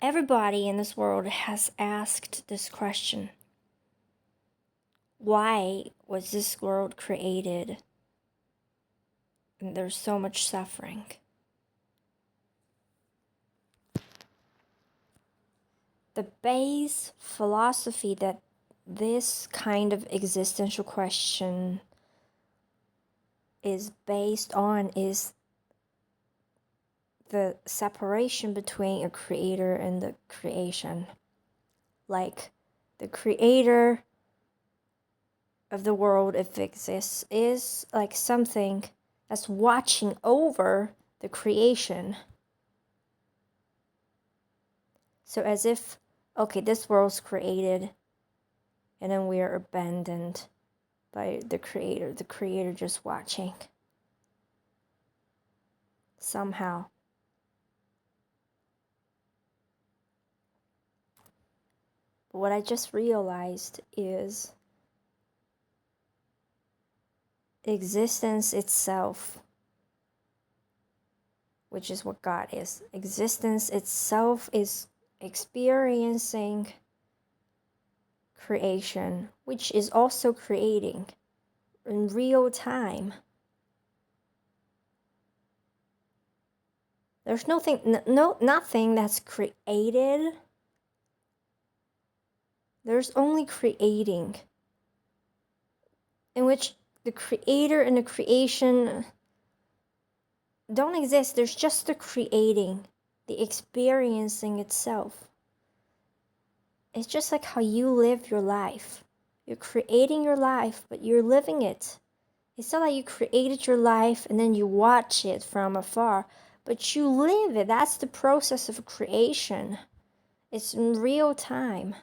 everybody in this world has asked this question. Why was this world created? And there's so much suffering. The base philosophy that this kind of existential question is based on is the separation between a creator and the creation. Like, the creator of the world, if it exists, is like something that's watching over the creation. So as if, okay, this world's created, and then we are abandoned by the creator just watching. Somehow. But what I just realized is existence itself, which is what God is. Existence itself is experiencing creation, which is also creating in real time. There's nothing that's created. There's only creating, in which the creator and the creation don't exist. There's just the creating, the experiencing itself. It's just like how you live your life. You're creating your life, but you're living it. It's not like you created your life and then you watch it from afar, but you live it. That's the process of creation. It's in real time.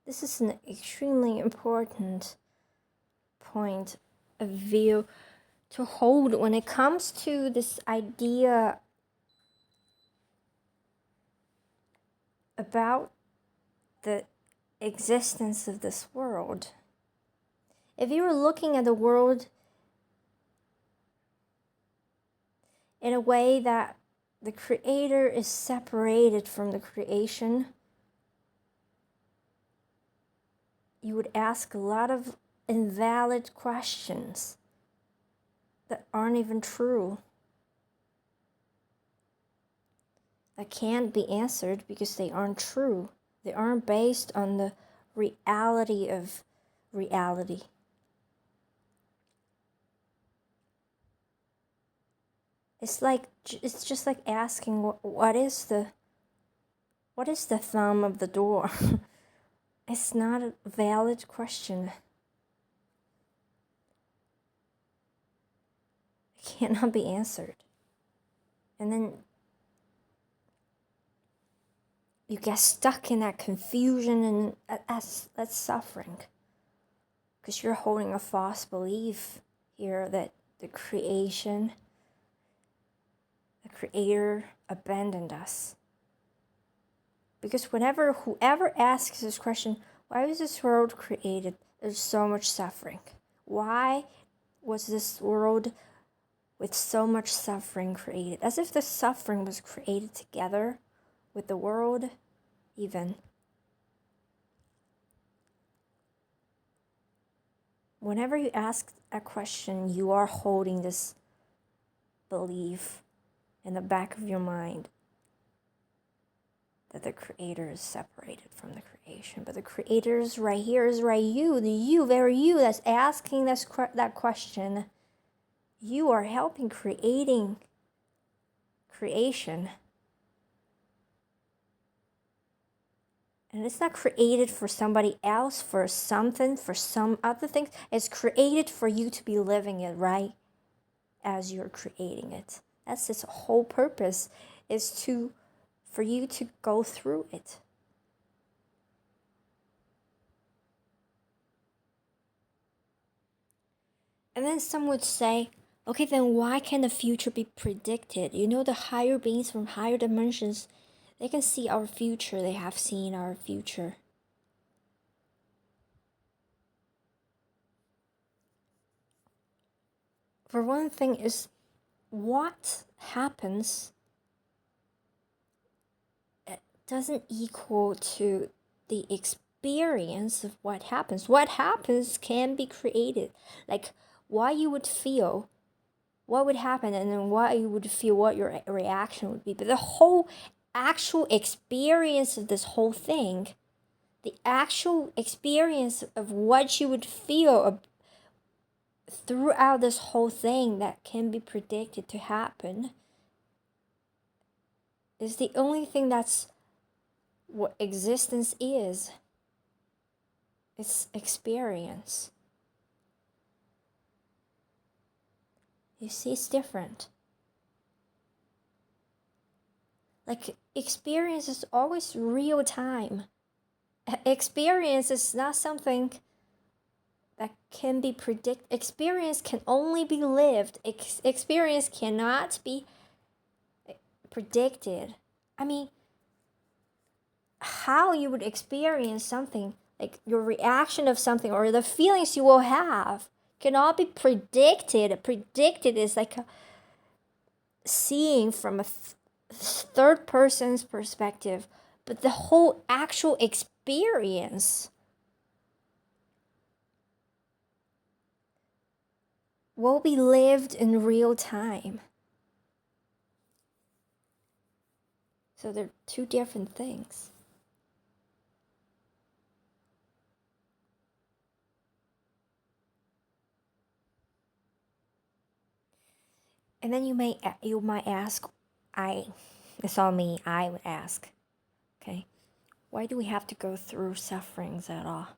This is an extremely important point of view to hold when it comes to this idea about the existence of this world. If you were looking at the world in a way that the creator is separated from the creation, you would ask a lot of invalid questions that aren't even true, that can't be answered because they aren't true. They aren't based on the reality of reality. It's just like asking what is the thumb of the door? It's not a valid question. It cannot be answered. And then you get stuck in that confusion, and that's suffering. Because you're holding a false belief here that the creator abandoned us. Because whoever asks this question, why was this world created? There's so much suffering. Why was this world with so much suffering created? As if the suffering was created together with the world, even. Whenever you ask a question, you are holding this belief in the back of your mind that the creator is separated from the creation. But the creator is right here, is right you, very you that's asking that question. You are helping creating creation. And it's not created for somebody else, for something, for some other things. It's created for you to be living it right as you're creating it. That's its whole purpose, is for you to go through it. And then some would say, okay, then why can the future be predicted? You know, the higher beings from higher dimensions, they can see our future. They have seen our future. for one thing, is what happens doesn't equal to the experience of what happens. What happens can be created. Like what you would feel, what would happen, and then what you would feel, what your reaction would be. But the whole actual experience of this whole thing, the actual experience of what you would feel throughout this whole thing that can be predicted to happen, is the only thing that's what is. It's experience. You see, it's different. Like, experience is always real time. Experience is not something that can be predicted. Experience can only be lived. Experience cannot be predicted. I mean, how you would experience something, like your reaction of something or the feelings you will have, cannot be predicted. Predicted is like seeing from a third person's perspective, but the whole actual experience will be lived in real time. So they're two different things. And then you might ask, it's all me, I would ask, okay, why do we have to go through sufferings at all?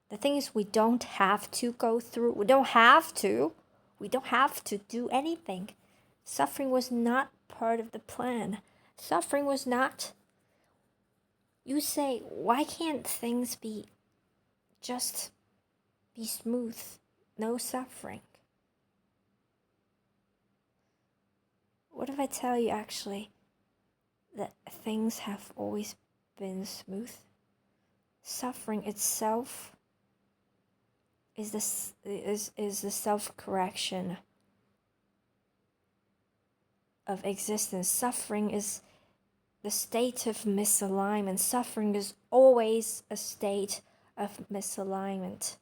The thing is, we don't have to go through, we don't have to do anything. Suffering was not part of the plan. Suffering was not, you say, why can't things be smooth, no suffering? What if I tell you actually that things have always been smooth? Suffering itself is the self-correction of existence. Suffering is the state of misalignment. Suffering is always a state of misalignment.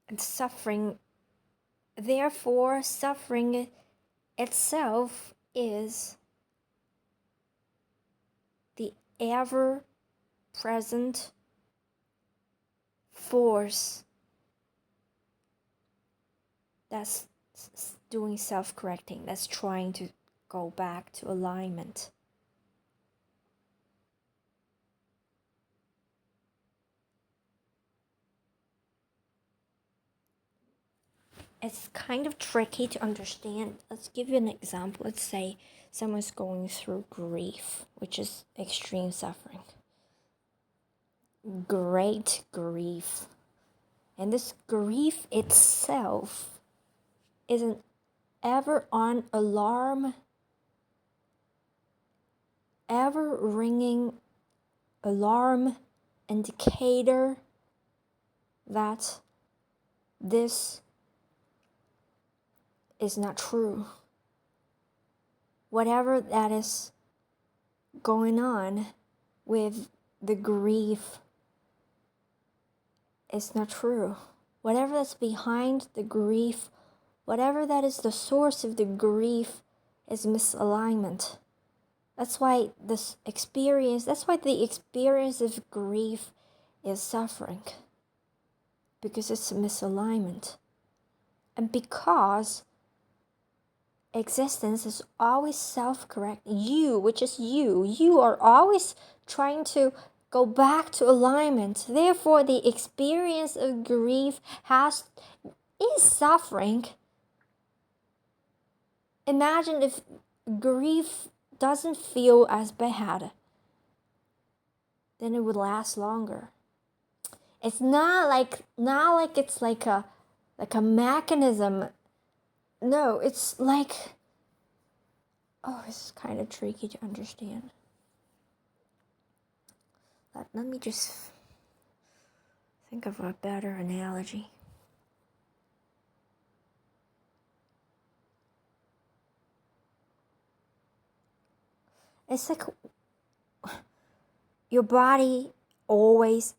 And suffering itself is the ever-present force that's doing self-correcting, that's trying to go back to alignment. It's kind of tricky to understand. Let's give you an example. Let's say someone's going through grief, which is extreme suffering. Great grief. And this grief itself is an ever on alarm, ever ringing alarm indicator that this is not true. Whatever that is going on with the grief is not true. Whatever that's behind the grief, whatever that is the source of the grief, is misalignment. That's why the experience of grief is suffering. Because it's misalignment. And because existence is always self-correcting. You are always trying to go back to alignment. Therefore, the experience of grief is suffering. Imagine if grief doesn't feel as bad, then it would last longer. It's not like it's like a mechanism. No, it's like Oh, it's kind of tricky to understand. Let me just think of a better analogy. It's like your body always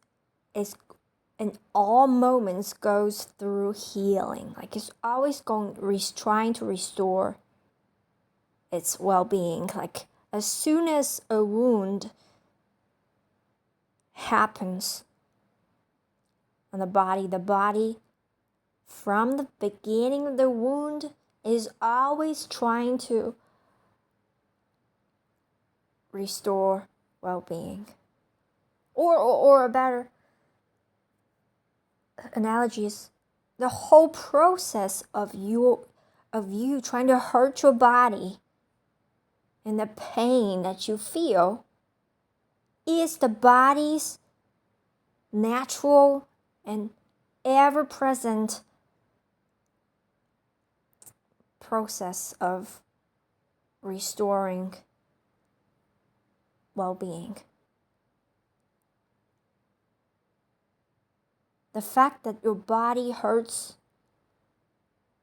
is, in all moments, goes through healing. Like it's always trying to restore its well-being. Like as soon as a wound happens on the body from the beginning of the wound is always trying to restore well-being. Or a better analogy is the whole process of you trying to hurt your body and the pain that you feel is the body's natural and ever-present process of restoring well-being. The fact that your body hurts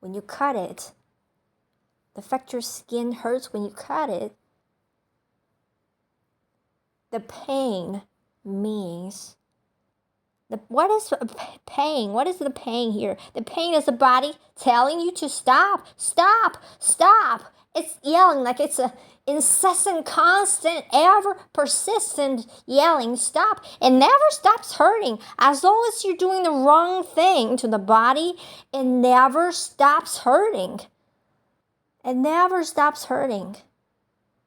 when you cut it, the fact your skin hurts when you cut it, the pain means what is pain? What is the pain here? The pain is the body telling you to stop. It's yelling like it's a incessant, constant, ever persistent yelling. Stop. It never stops hurting. As long as you're doing the wrong thing to the body, it never stops hurting. It never stops hurting.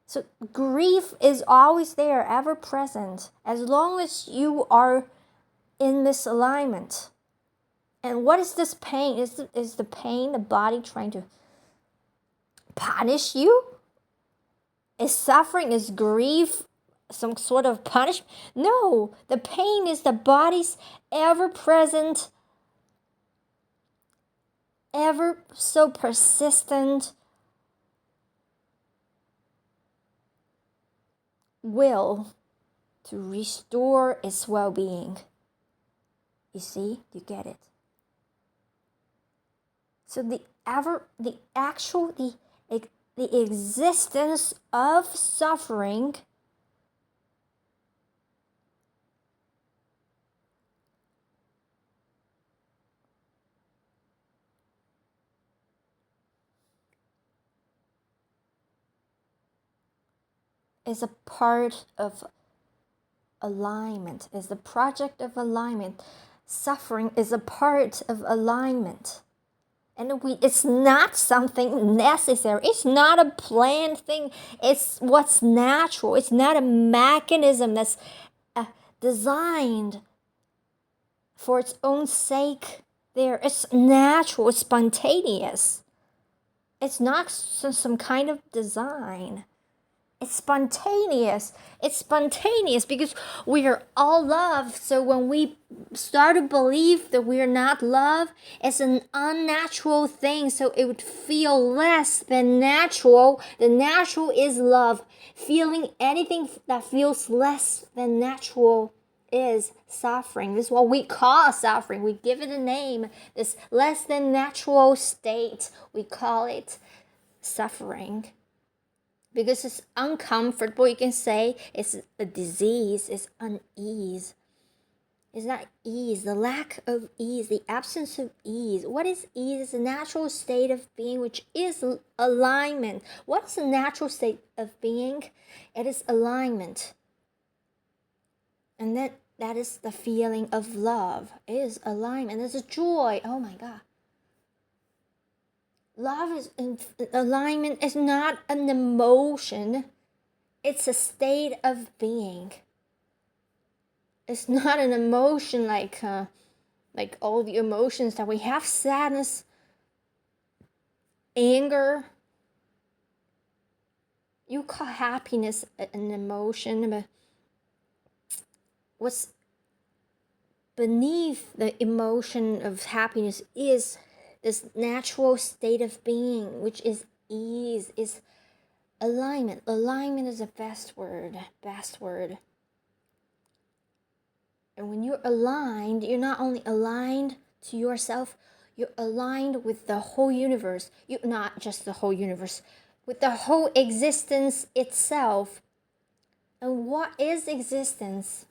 So grief is always there, ever present, as long as you are in misalignment. And what is this pain? Is the pain the body trying to punish you? Is suffering, is grief some sort of punishment? No, the pain is the body's ever-present, ever so persistent will to restore its well-being. You see? You get it? So the existence of suffering is a part of alignment, is the project of alignment. Suffering is a part of alignment. And it's not something necessary. It's not a planned thing. It's what's natural. It's not a mechanism that's designed for its own sake there. It's natural. It's spontaneous. It's not some kind of design. It's spontaneous. It's spontaneous because we are all love. So when we start to believe that we are not love, it's an unnatural thing. So it would feel less than natural. The natural is love. Feeling anything that feels less than natural is suffering. This is what we call suffering. We give it a name. This less than natural state, we call it suffering. Because it's uncomfortable, you can say it's a disease, it's unease. It's not ease, the lack of ease, the absence of ease. What is ease? It's a natural state of being, which is alignment. What is a natural state of being? It is alignment. And that is the feeling of love. It is alignment. There's a joy. Oh my God. Love is alignment is not an emotion. It's a state of being. It's not an emotion like all the emotions that we have: sadness, anger. You call happiness an emotion, but what's beneath the emotion of happiness is this natural state of being, which is ease, is Alignment. Alignment is the best word. And when you're aligned, you're not only aligned to yourself, you're aligned with the whole universe. You're not just the whole universe, with the whole existence itself. And what is existence?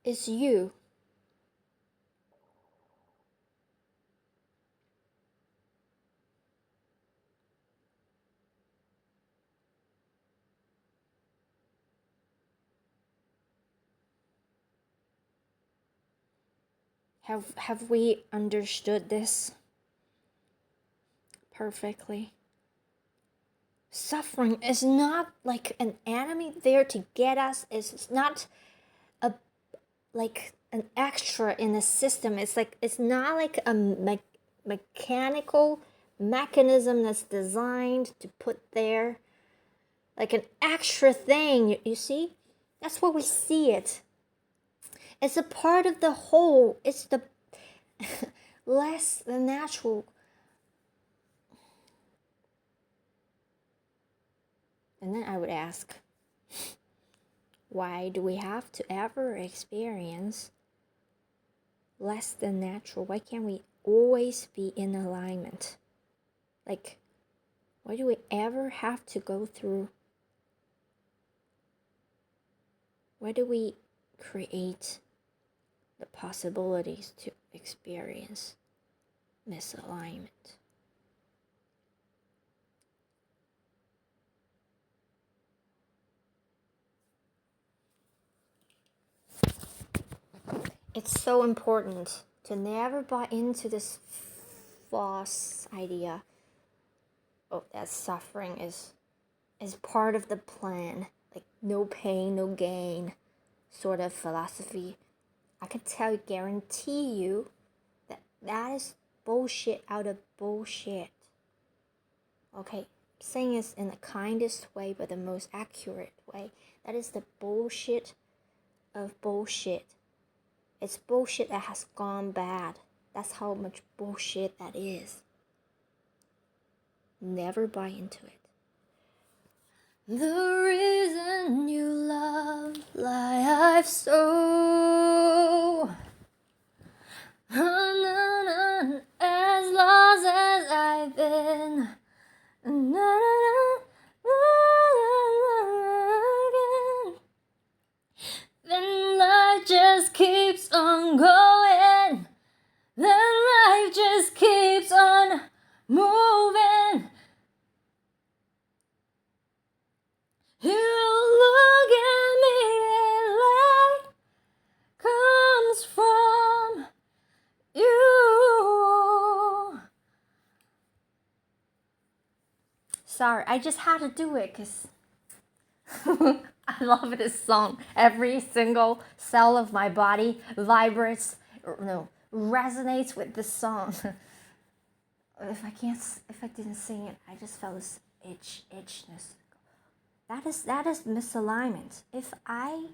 It's you. Have we understood this perfectly? Suffering is not like an enemy there to get us. It's not a like an extra in the system. It's not like a mechanical mechanism that's designed to put there, like an extra thing. You see, that's what we see it. It's a part of the whole. It's the less than natural. And then I would ask, why do we have to ever experience less than natural? Why can't we always be in alignment? Like, why do we ever have to go through? Why do we create the possibilities to experience misalignment? It's so important to never buy into this false idea that suffering is part of the plan, like no pain, no gain sort of philosophy. I can guarantee you that is bullshit out of bullshit. Okay, saying this in the kindest way, but the most accurate way. That is the bullshit of bullshit. It's bullshit that has gone bad. That's how much bullshit that is. Never buy into it. The reason you love life so, as lost as I've been, then life just keeps on going. Then life just keeps on moving. You look at me and light comes from you. Sorry, I just had to do it because I love this song. Every single cell of my body resonates with this song. If I didn't sing it, I just felt this itchness. That is misalignment. If I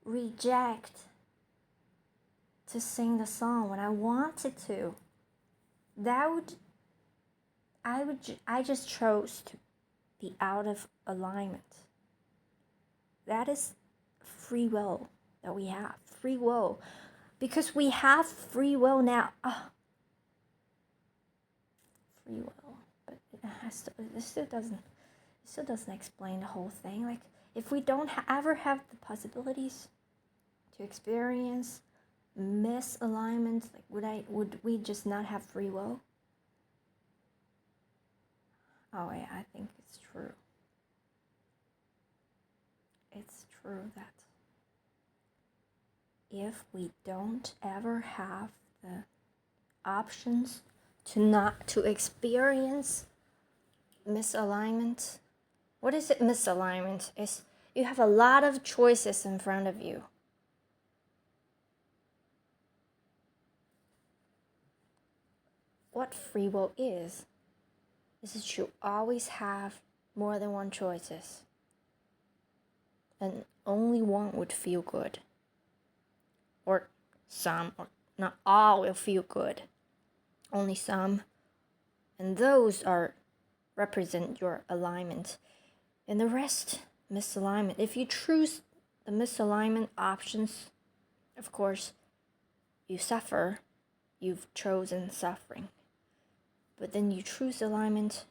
reject to sing the song when I wanted to, I just chose to be out of alignment. That is free will that we have. Free will. Because we have free will now. Free will. But it still doesn't explain the whole thing. Like, if we don't ever have the possibilities to experience misalignment, like would we just not have free will? Oh yeah, I think it's true. It's true that if we don't ever have the options to experience misalignment. What is it? Misalignment is you have a lot of choices in front of you. What free will is that you always have more than one choices. And only one would feel good. Or some, or not all will feel good. Only some. And those are represent your alignment. And the rest, misalignment. If you choose the misalignment options, of course, you suffer. You've chosen suffering. But then you choose alignment.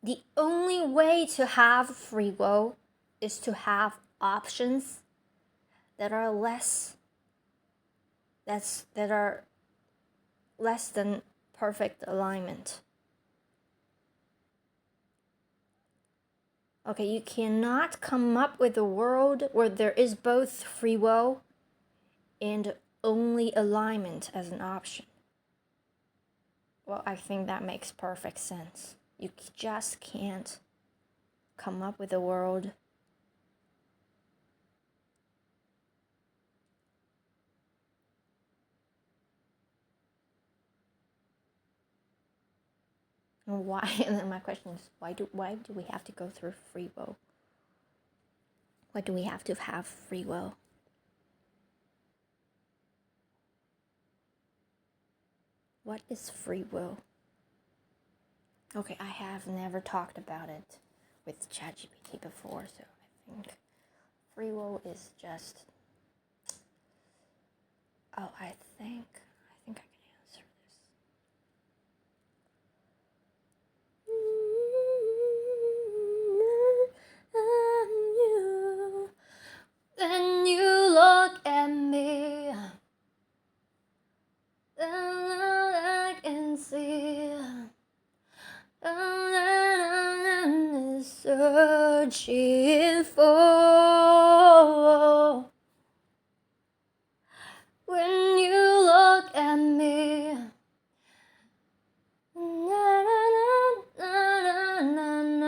The only way to have free will is to have options that are less than perfect alignment. Okay, you cannot come up with a world where there is both free will and only alignment as an option. Well, I think that makes perfect sense. You just can't come up with a world and why. And then my question is, why do we have to go through free will? Why do we have to have free will? What is free will? Okay, I have never talked about it with ChatGPT before, so I think free will is just... Oh, I think I can answer this. Then you look at me, then I can see I'm searching for. When you look at me, na na na na na na.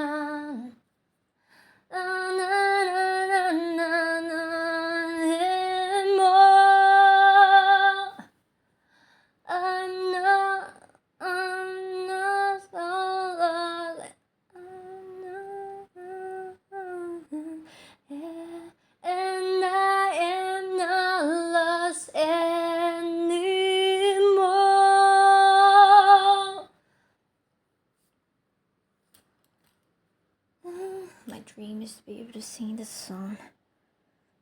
And I am not lost anymore. My dream is to be able to sing this song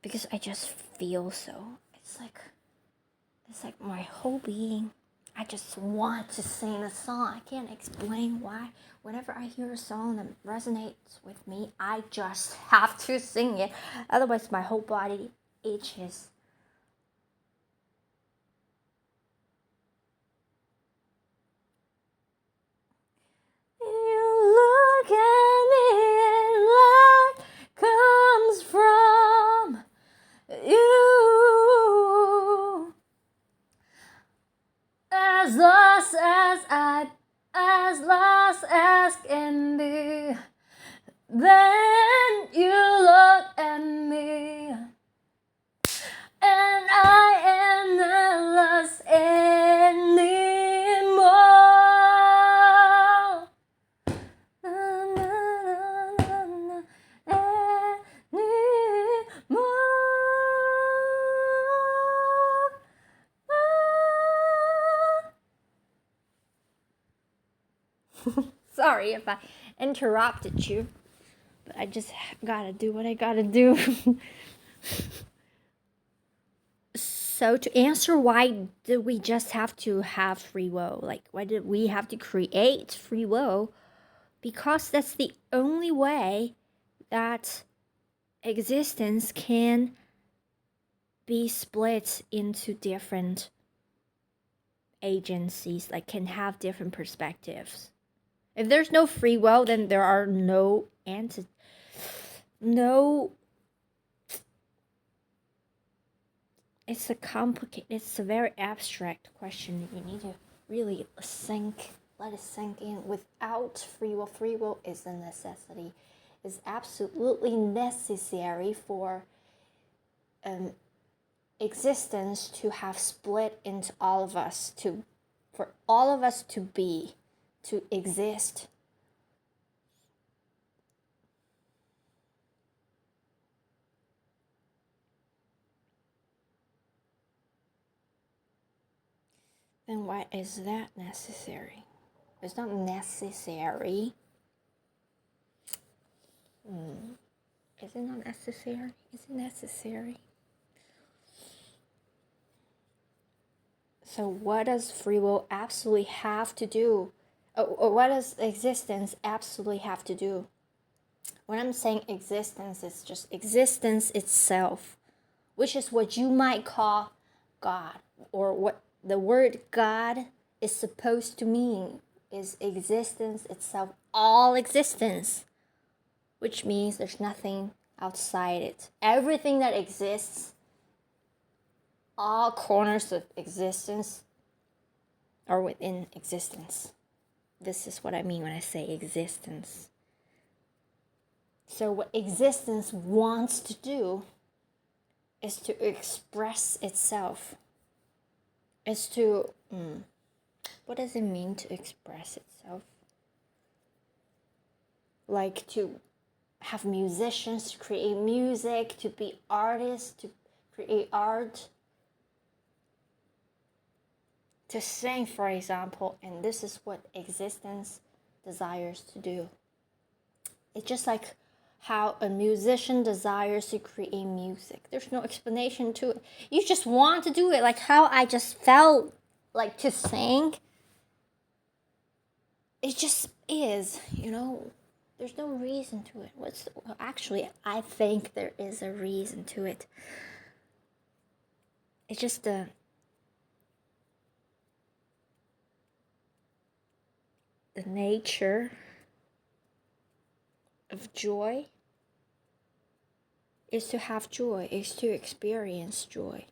because I just feel so. It's like my whole being. I just want to sing a song. I can't explain why. Whenever I hear a song that resonates with me, I just have to sing it. Otherwise, my whole body itches. You look at me and light comes from you. As lost as can be. Then you look at me, and I am not lost anymore. Sorry if I interrupted you, but I just gotta do what I gotta do. So to answer why do we just have to have free will? Like, why did we have to create free will? Because that's the only way that existence can be split into different agencies, like can have different perspectives. If there's no free will, then there are no it's a very abstract question. You need to really let it sink in. Without free will is a necessity. It's absolutely necessary for existence to have split into all of us, for all of us to exist. Then why is that necessary? It's not necessary. Is it not necessary? Is it necessary? So what does free will absolutely have to do? Or what does existence absolutely have to do? When I'm saying existence, it's just existence itself, which is what you might call God, or what the word God is supposed to mean is existence itself, all existence, which means there's nothing outside it. Everything that exists, all corners of existence are within existence. This is what I mean when I say existence. So what existence wants to do is to express itself. Is to, what does it mean to express itself? Like to have musicians, to create music, to be artists, to create art, to sing, for example, and this is what existence desires to do. It's just like how a musician desires to create music. There's no explanation to it. You just want to do it, like how I just felt like to sing. It just is, There's no reason to it. Actually, I think there is a reason to it. It's just the nature of joy is to have joy, is to experience joy.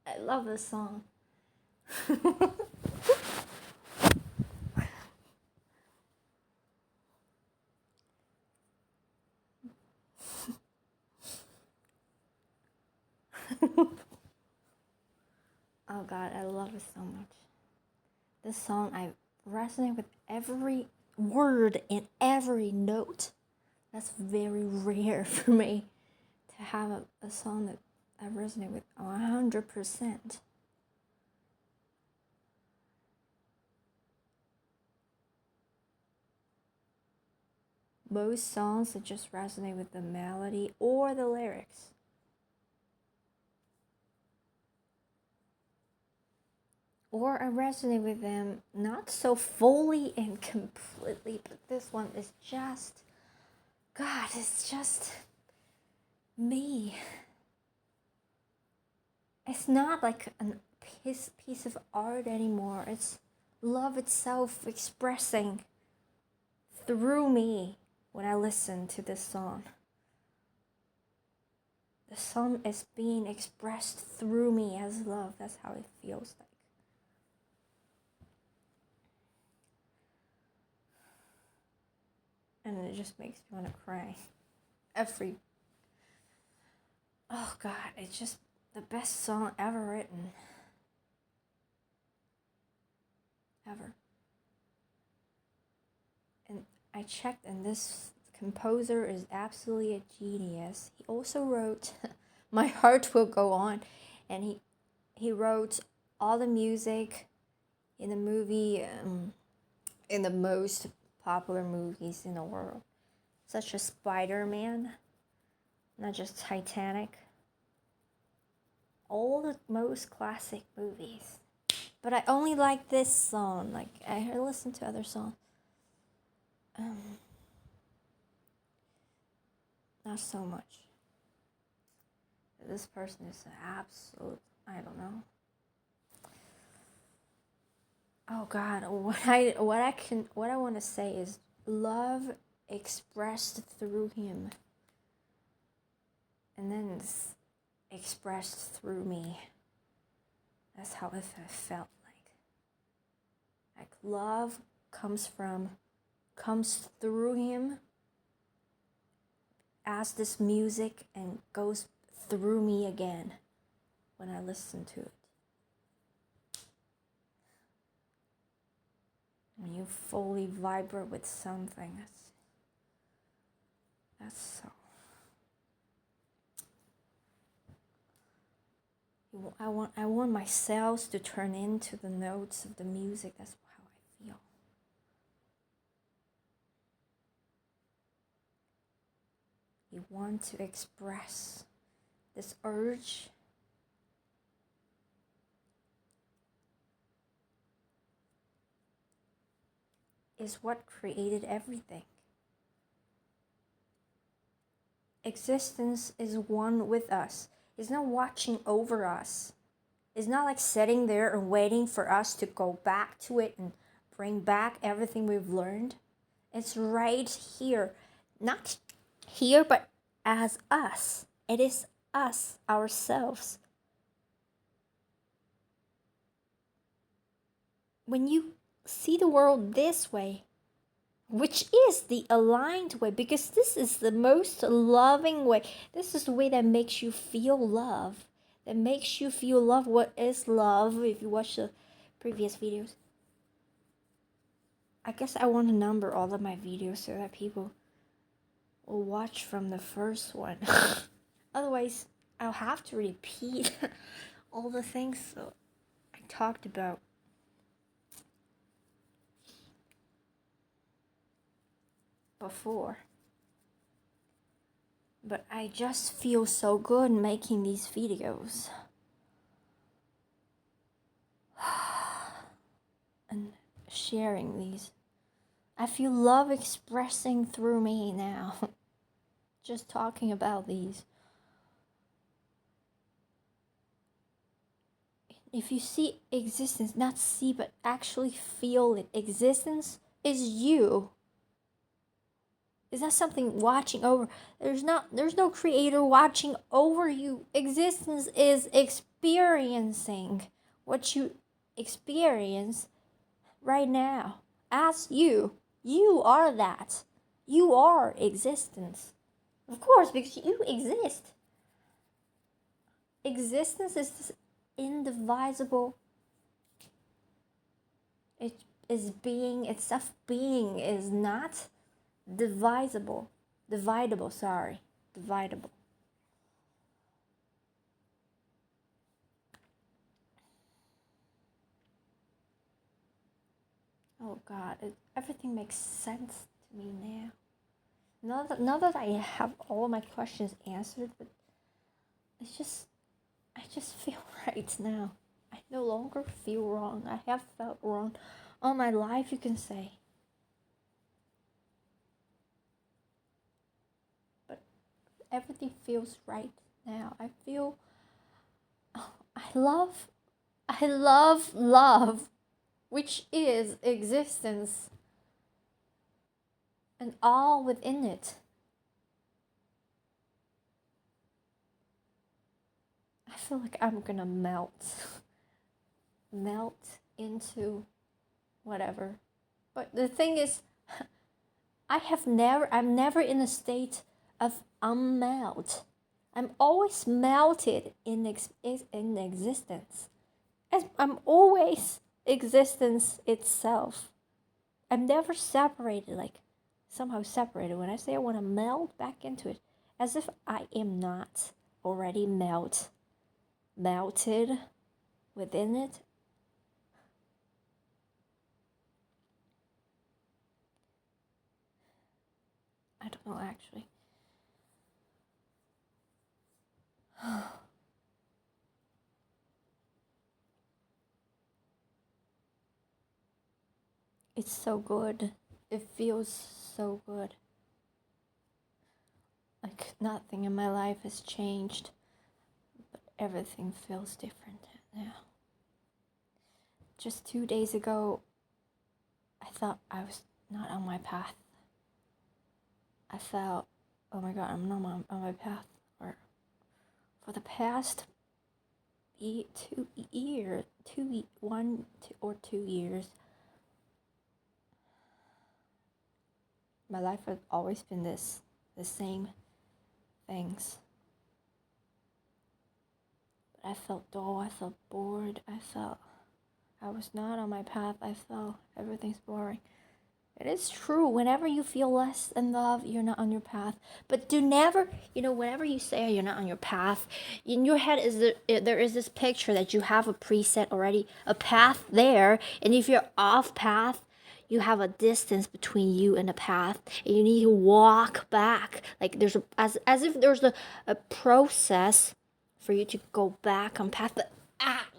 I love this song. Oh God, I love it so much. This song, I resonate with every word and every note. That's very rare for me to have a song that I resonate with 100%. Most songs that just resonate with the melody or the lyrics. Or I resonate with them not so fully and completely, but this one is just, God, it's just me. It's not like a piece of art anymore. It's love itself expressing through me when I listen to this song. The song is being expressed through me as love. That's how it feels like. And it just makes me want to cry. Oh God, it's just the best song ever written. Ever. And I checked, and this composer is absolutely a genius. He also wrote My Heart Will Go On, and he wrote all the music in the movie, in the most popular movies in the world, such as Spider-Man, not just Titanic, all the most classic movies. But I only like this song. Like, I listen to other songs. Not so much. This person is an absolute, I don't know. Oh God, what I want to say is love expressed through him, and then expressed through me. That's how it felt like. Like love comes through him as this music and goes through me again when I listen to it. When you fully vibrate with something, that's so. I want my cells to turn into the notes of the music. That's how I feel. You want to express this urge. Is what created everything. Existence is one with us. It's not watching over us. It's not like sitting there and waiting for us to go back to it and bring back everything we've learned. It's right here. Not here, but as us. It is us, ourselves. When you see the world this way, which is the aligned way, because this is the most loving way. This is the way that makes you feel love. That makes you feel love. What is love? If you watch the previous videos. I guess I want to number all of my videos so that people will watch from the first one. Otherwise, I'll have to repeat all the things that I talked about before. But I just feel so good making these videos. And sharing these. I feel love expressing through me now. Just talking about these. If you see existence, not see but actually feel it. Existence is you. It's not something watching over. There's no creator watching over you. Existence is experiencing what you experience right now. As you. You are that. You are existence. Of course, because you exist. Existence is this indivisible. It is being itself. Being is not divisible. Dividable, sorry. Dividable. Oh God, everything makes sense to me now. Not that I have all my questions answered, but I just feel right now. I no longer feel wrong. I have felt wrong all my life, you can say. But everything feels right now. I feel, I love love, which is existence and all within it. I feel like I'm gonna melt into whatever. But the thing is, I'm never in a state of unmelt. I'm always melted in existence. I'm always existence itself. I'm never separated, like somehow separated. When I say I want to melt back into it, as if I am not already melted within it. I don't know, actually. It's so good. It feels so good. Like nothing in my life has changed, but everything feels different now. just 2 days ago, I thought I was not on my path. I felt, oh my God, I'm not on my path. Or for the past 2 years, my life has always been the same things. But I felt dull, I felt bored, I felt I was not on my path, I felt everything's boring. It is true, whenever you feel less than love, you're not on your path. But do never, whenever you say you're not on your path, in your head there is this picture that you have a preset already, a path there, and if you're off path, you have a distance between you and the path, and you need to walk back. Like there's as if there's a process for you to go back on path. But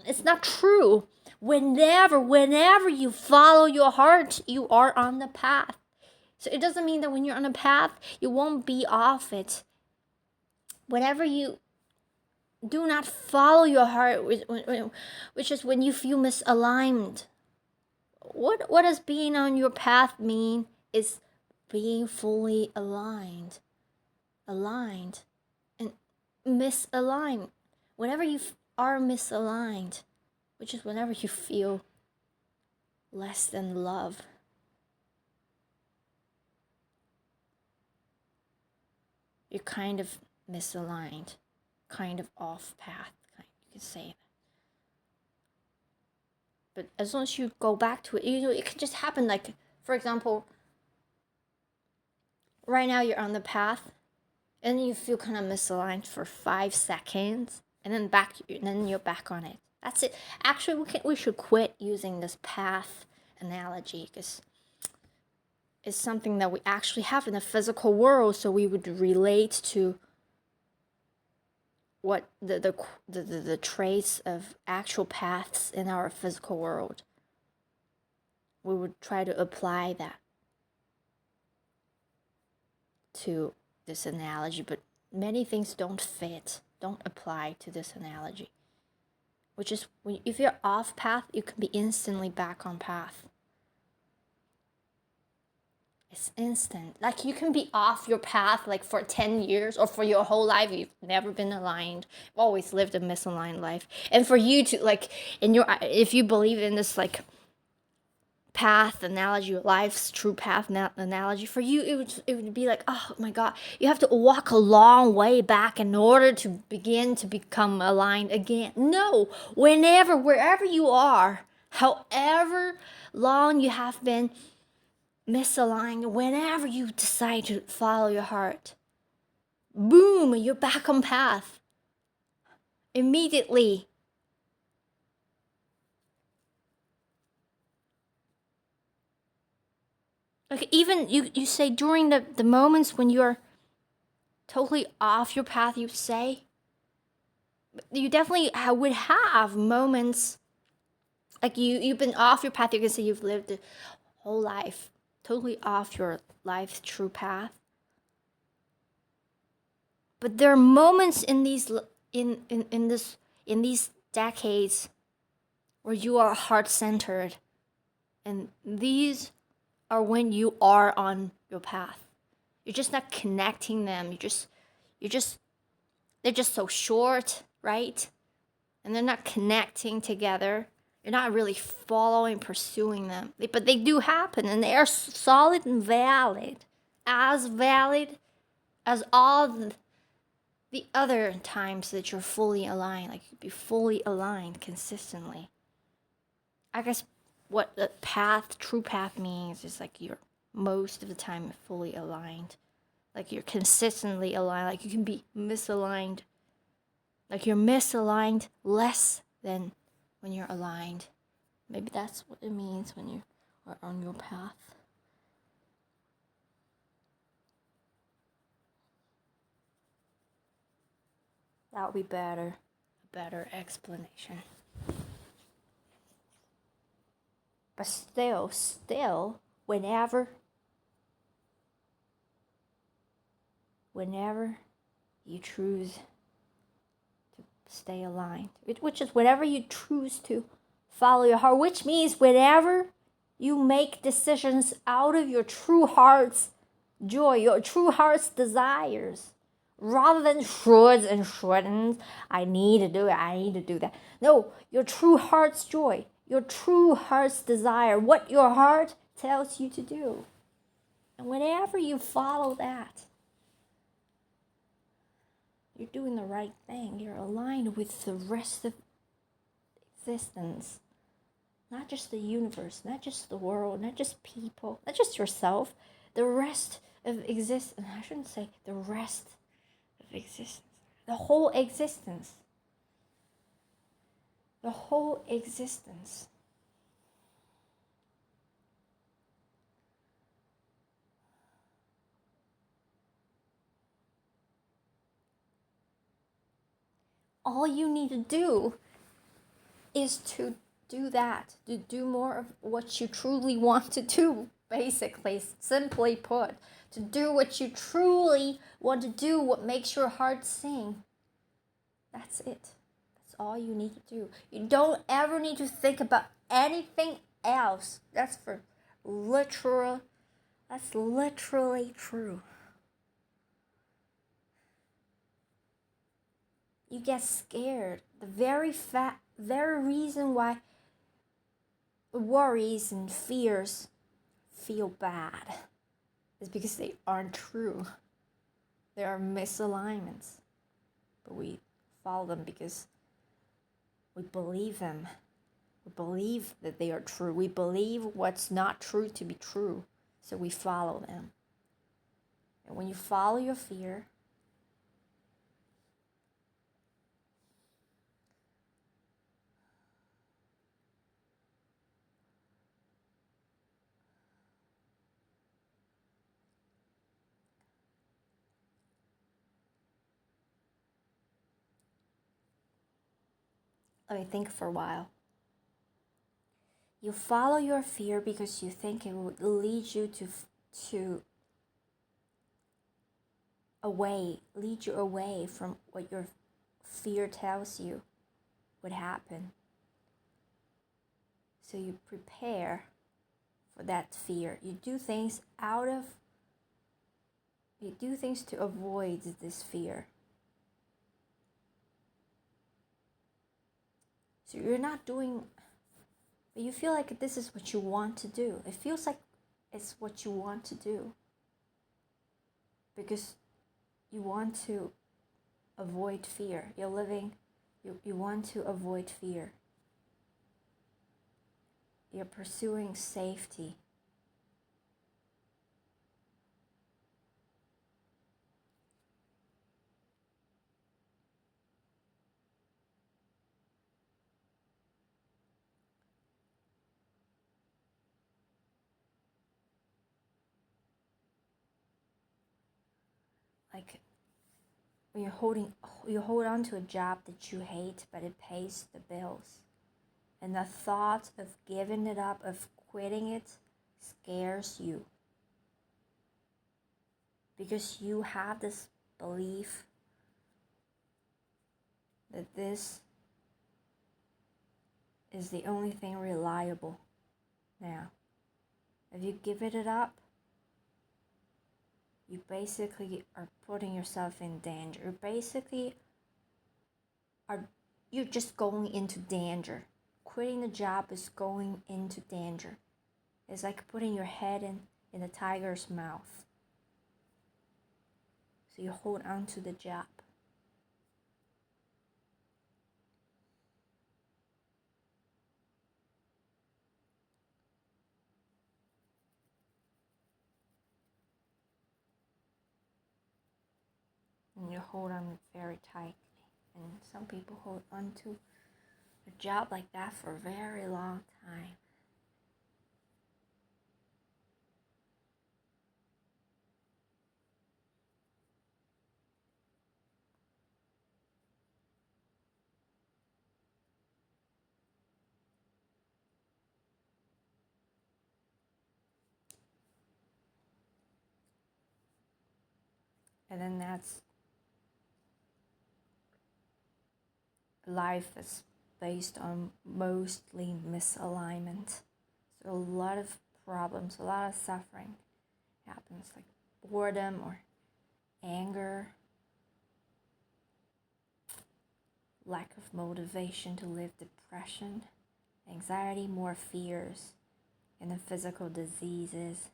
it's not true. Whenever you follow your heart, you are on the path. So it doesn't mean that when you're on a path, you won't be off it. Whenever you do not follow your heart, which is when you feel misaligned. What does being on your path mean? Is being fully aligned, and misaligned. Whenever you are misaligned, which is whenever you feel less than love, you're kind of misaligned, kind of off path, you could say that. But as long as you go back to it, it can just happen. Like, for example, right now you're on the path, and you feel kind of misaligned for 5 seconds, and then you're back on it. That's it. Actually, we should quit using this path analogy, because it's something that we actually have in the physical world, so we would relate to what the traits of actual paths in our physical world. We would try to apply that to this analogy, but many things don't apply to this analogy. Which is, if you're off path, you can be instantly back on path. It's instant. Like, you can be off your path like for 10 years, or for your whole life you've never been aligned, always lived a misaligned life. And for you to, like, if you believe in this like path analogy, life's true path analogy, for you it would be like, oh my God, you have to walk a long way back in order to begin to become aligned again. No, wherever you are, however long you have been misaligned, whenever you decide to follow your heart, boom, you're back on path immediately. Like, even you say during the moments when you're totally off your path, you say, you definitely would have moments like you've been off your path. You can say you've lived the whole life totally off your life's true path. But there are moments in these decades where you are heart-centered, and these are when you are on your path. You're just not connecting them. They're just so short, right? And they're not connecting together. You're not really pursuing them. But they do happen, and they are solid and valid as all the other times that you're fully aligned. Like, you'd be fully aligned consistently. I guess what the true path means is like you're most of the time fully aligned. Like, you're consistently aligned. Like, you can be misaligned. Like, you're misaligned less than when you're aligned. Maybe that's what it means when you are on your path. That would be a better explanation. But still, whenever you choose to stay aligned, which is whenever you choose to Follow your heart, which means whenever you make decisions out of your true heart's joy, your true heart's desires, rather than shoulds and shouldn't, I need to do it, I need to do that. No, your true heart's joy, your true heart's desire, what your heart tells you to do. And whenever you follow that, you're doing the right thing. You're aligned with the rest of existence. Not just the universe, not just the world, not just people, not just yourself. The rest of existence. I shouldn't say the rest of existence. The whole existence. The whole existence. All you need to do is to do that, to do more of what you truly want to do, basically, simply put. To do what you truly want to do, what makes your heart sing. That's it. That's all you need to do. You don't ever need to think about anything else. That's literally true. You get scared. The very reason why worries and fears feel bad is because they aren't true. They are misalignments. But we follow them because we believe them. We believe that they are true. We believe what's not true to be true. So we follow them. And when you follow your fear, let me think for a while. You follow your fear because you think it would lead you lead you away from what your fear tells you would happen. So you prepare for that fear. You do things to avoid this fear. So you're not doing, but you feel like this is what you want to do. It feels like it's what you want to do. Because you want to avoid fear. You want to avoid fear. You're pursuing safety. Like when you hold on to a job that you hate, but it pays the bills. And the thought of giving it up, of quitting it, scares you. Because you have this belief that this is the only thing reliable. Now, if you give it up, you basically are putting yourself in danger. You're just going into danger. Quitting the job is going into danger. It's like putting your head in a tiger's mouth. So you hold on to the job. And you hold on very tightly. And some people hold on to a job like that for a very long time. And then that's life is based on mostly misalignment. So a lot of problems, a lot of suffering happens, like boredom or anger, lack of motivation to live, depression, anxiety, more fears, and the physical diseases.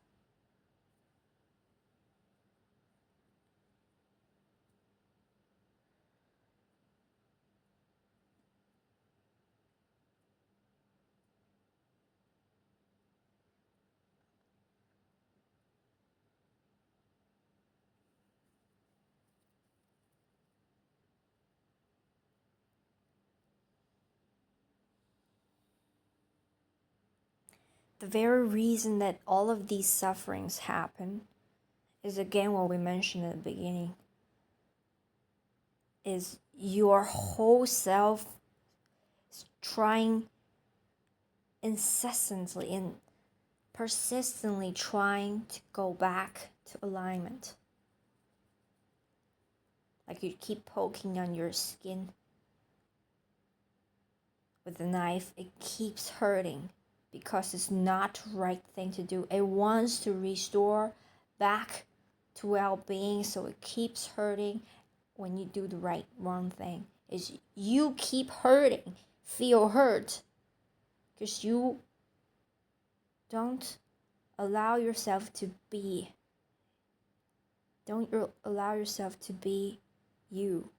The very reason that all of these sufferings happen is again what we mentioned at the beginning, is your whole self is trying incessantly and persistently trying to go back to alignment. Like you keep poking on your skin with a knife, it keeps hurting because it's not the right thing to do. It wants to restore back to well-being, so it keeps hurting. When you do the wrong thing, is you keep hurting, feel hurt, because you don't allow yourself to be. Don't allow yourself to be you.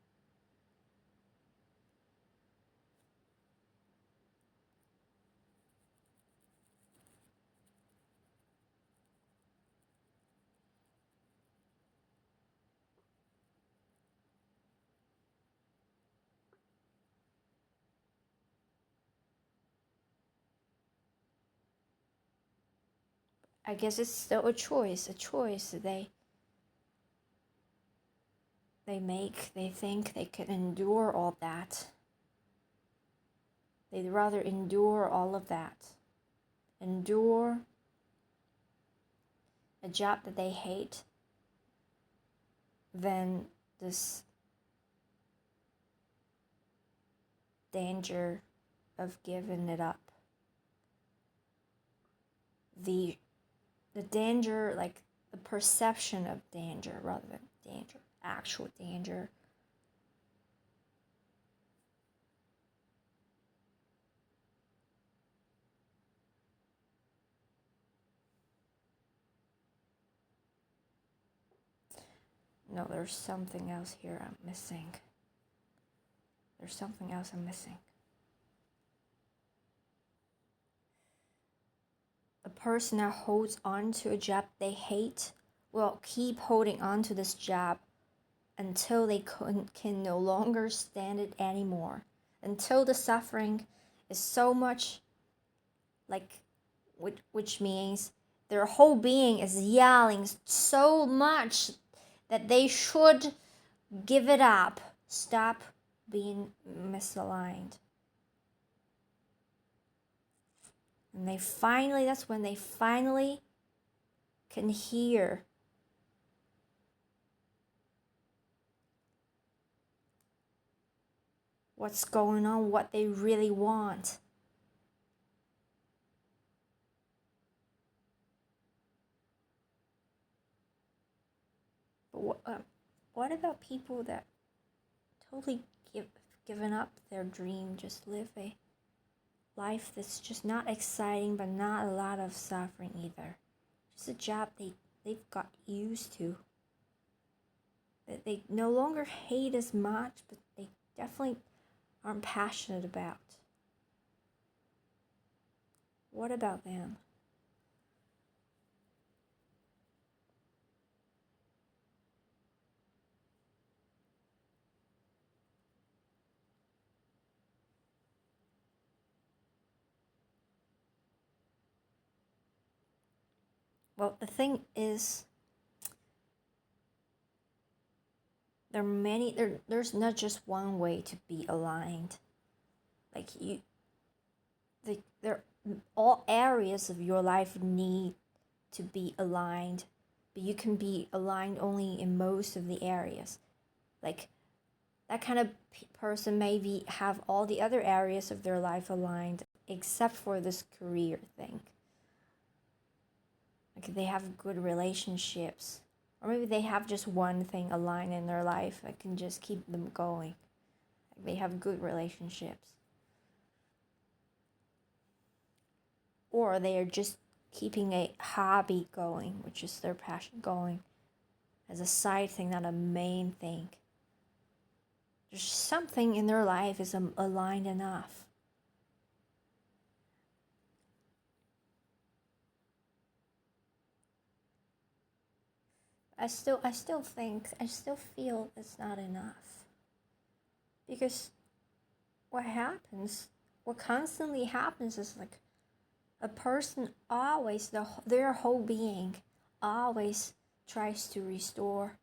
I guess it's still a choice that they make. They think they can endure all that. They'd rather endure all of that. Endure a job that they hate than this danger of giving it up. The danger, like the perception of danger rather than danger, actual danger. No, there's something else here I'm missing. There's something else I'm missing. A person that holds on to a job they hate will keep holding on to this job until they can no longer stand it anymore. Until the suffering is so much, like, which means their whole being is yelling so much that they should give it up, stop being misaligned. And that's when they finally can hear what's going on, what they really want. But what about people that totally given up their dream, just live a life that's just not exciting, but not a lot of suffering either? Just a job they've got used to, that they no longer hate as much, but they definitely aren't passionate about. What about them? Well, the thing is, there's not just one way to be aligned. Like all areas of your life need to be aligned, but you can be aligned only in most of the areas. Like that kind of person maybe have all the other areas of their life aligned except for this career thing. Like they have good relationships, or maybe they have just one thing aligned in their life that can just keep them going. Like they have good relationships, or they are just keeping a hobby going, which is their passion going, as a side thing, not a main thing. There's something in their life is aligned enough. I still feel it's not enough. Because what constantly happens is like a person always, their whole being always tries to restore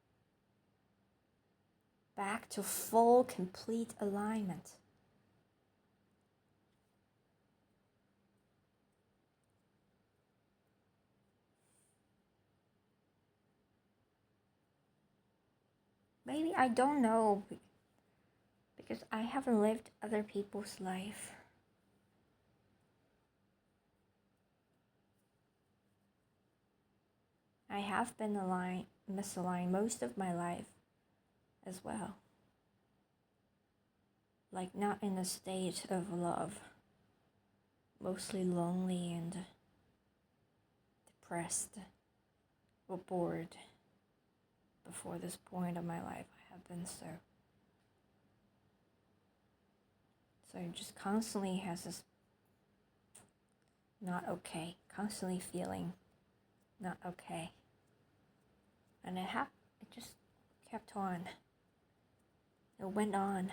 back to full, complete alignment. Maybe I don't know, because I haven't lived other people's life. I have been misaligned most of my life as well. Like not in a state of love. Mostly lonely and depressed or bored. Before this point of my life, I have been so. So it just constantly has this not okay, constantly feeling not okay. And it just kept on. It went on.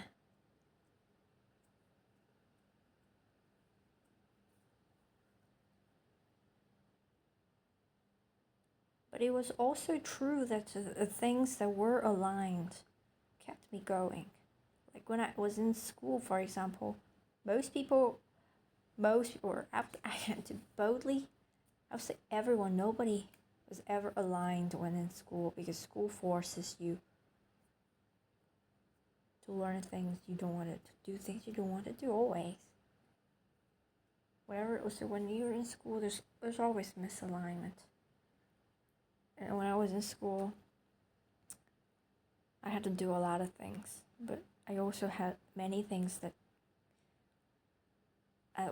But it was also true that the things that were aligned kept me going. Like when I was in school, for example, most people, or I had to boldly, I would say everyone, nobody was ever aligned when in school, because school forces you to learn things you don't want to do, things you don't want to do always. Wherever it was, so when you're in school, there's always misalignment. And when I was in school, I had to do a lot of things, but I also had many things that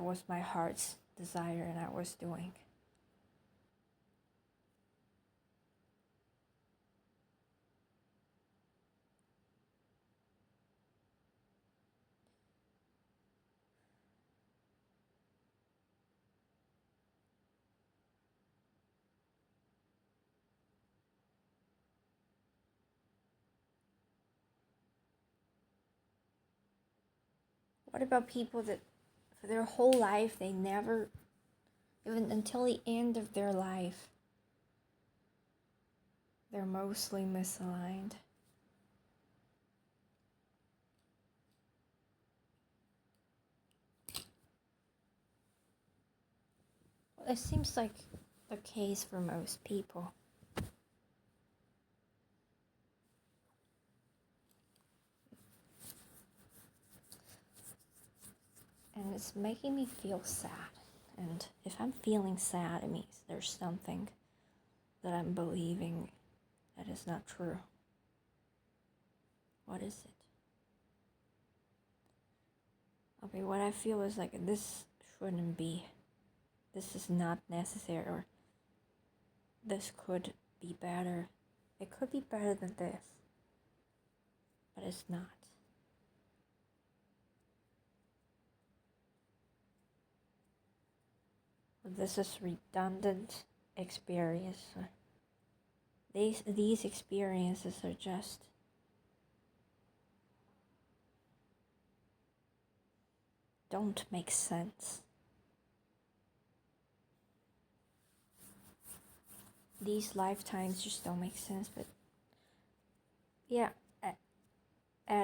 was my heart's desire and I was doing. What about people that for their whole life they never, even until the end of their life, they're mostly misaligned? Well, it seems like the case for most people. And it's making me feel sad. And if I'm feeling sad, it means there's something that I'm believing that is not true. What is it? Okay, what I feel is like this shouldn't be. This is not necessary, or this could be better. It could be better than this, but it's not. This is redundant experience. These experiences are just don't make sense. These lifetimes just don't make sense. But yeah, at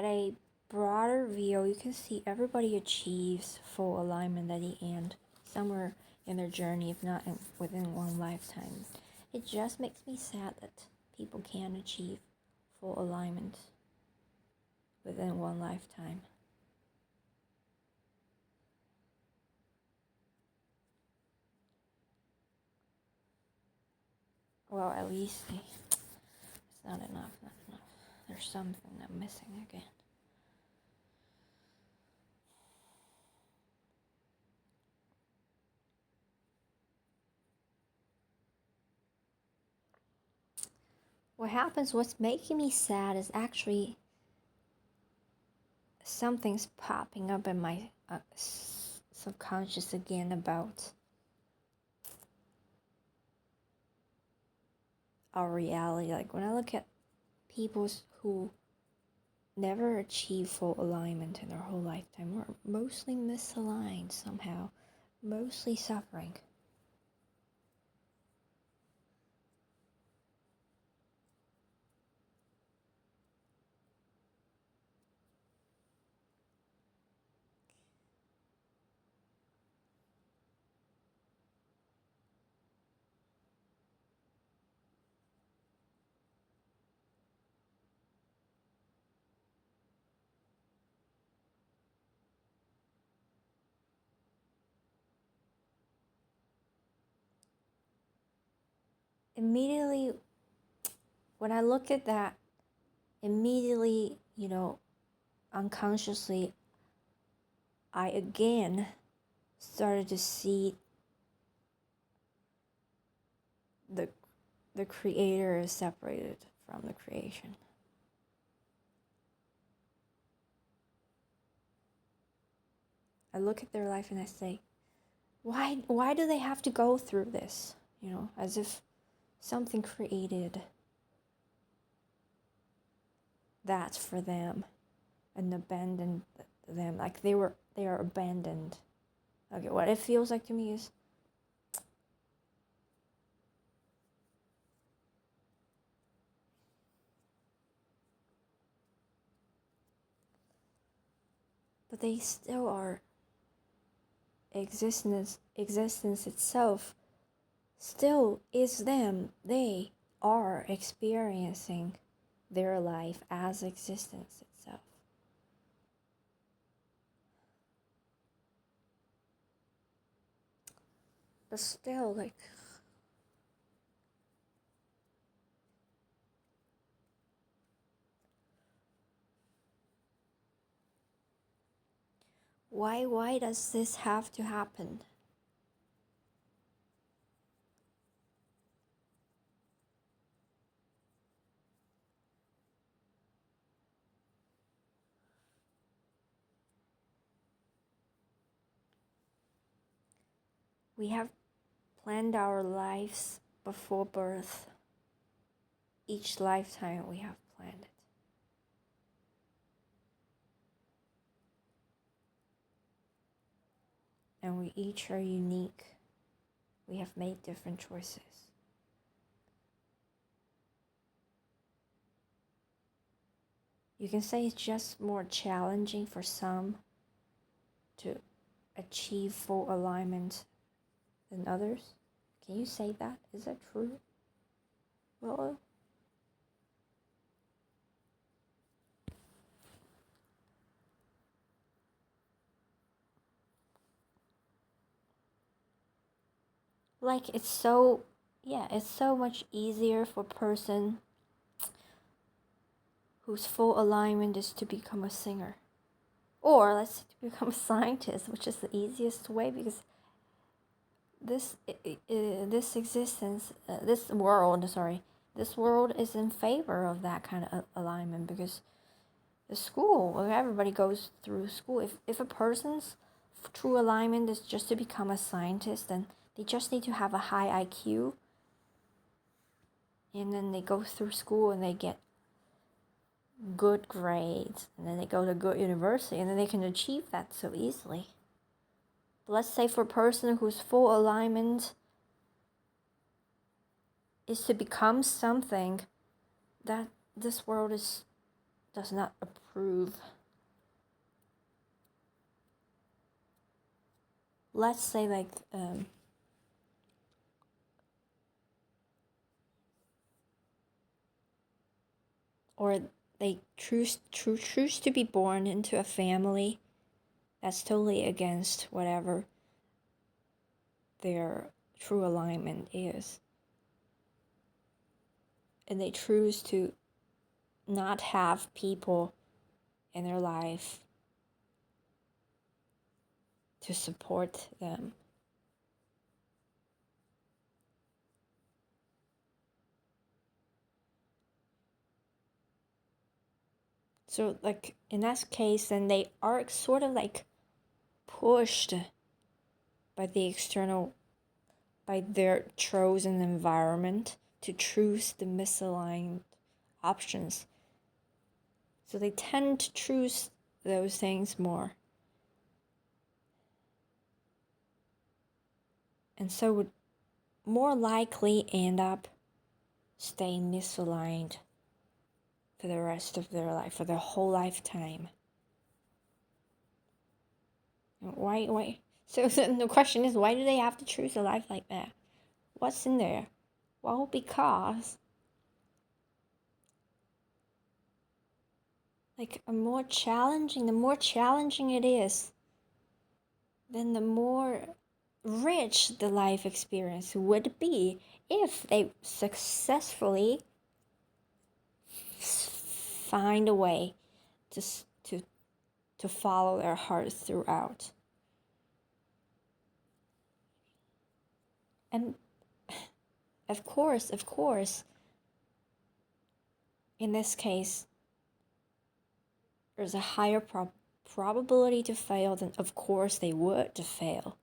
a broader view, you can see everybody achieves full alignment at the end, somewhere in their journey, if not within one lifetime. It just makes me sad that people can't achieve full alignment. within one lifetime. Well, at least it's not enough, not enough. There's something I'm missing again. What happens, what's making me sad is actually something's popping up in my subconscious again about our reality. Like when I look at people who never achieve full alignment in their whole lifetime, or mostly misaligned somehow, mostly suffering. Immediately, when I look at that, immediately, unconsciously, I again started to see the creator is separated from the creation. I look at their life and I say, why do they have to go through this? As if something created that for them and abandoned them, like they are abandoned. Okay, what it feels like to me is but they still are. Existence itself still is them. They are experiencing their life as existence itself. But still, like, why does this have to happen? We have planned our lives before birth. Each lifetime we have planned it. And we each are unique. We have made different choices. You can say it's just more challenging for some to achieve full alignment than others. Can you say that? Is that true? Well, like it's so much easier for a person whose full alignment is to become a singer, or let's say to become a scientist, which is the easiest way, because this world is in favor of that kind of alignment, because the school, everybody goes through school. If a person's true alignment is just to become a scientist, then they just need to have a high IQ, and then they go through school and they get good grades, and then they go to a good university, and then they can achieve that so easily. But let's say for a person whose full alignment is to become something that this world does not approve. Let's say like or they choose to be born into a family that's totally against whatever their true alignment is. And they choose to not have people in their life to support them. So like in that case, then they are sort of like pushed by the external, by their chosen environment to choose the misaligned options. So they tend to choose those things more. And so would more likely end up staying misaligned for the rest of their life, for their whole lifetime. Why? So the question is, why do they have to choose a life like that? What's in there? Well, because like the more challenging it is, then the more rich the life experience would be if they successfully find a way to follow their heart throughout. And of course, in this case, there's a higher probability to fail than of course they would to fail.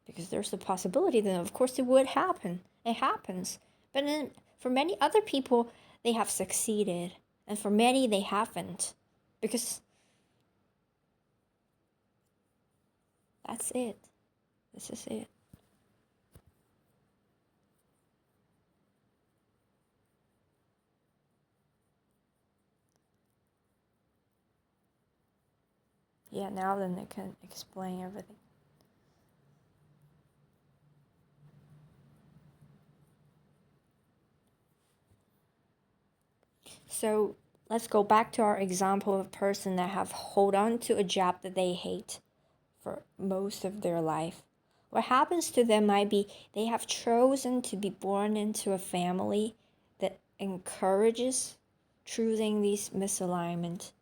Because there's the possibility that of course it would happen. It happens. But then for many other people, they have succeeded. And for many, they haven't. Because that's it. This is it. Yeah, now then I can explain everything. So let's go back to our example of a person that have hold on to a job that they hate for most of their life. What happens to them might be they have chosen to be born into a family that encourages choosing these misalignment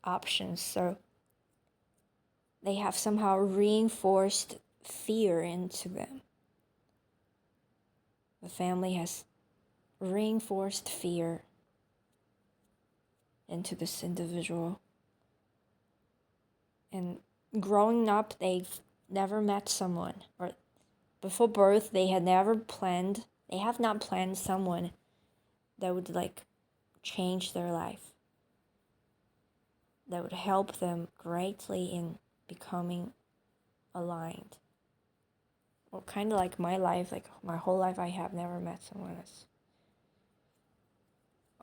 options. So they have somehow reinforced fear into them. The family has reinforced fear into this individual. And growing up, they've never met someone, or before birth, they have not planned someone that would like change their life, that would help them greatly in becoming aligned. Well, kind of like my life, like my whole life, I have never met someone that's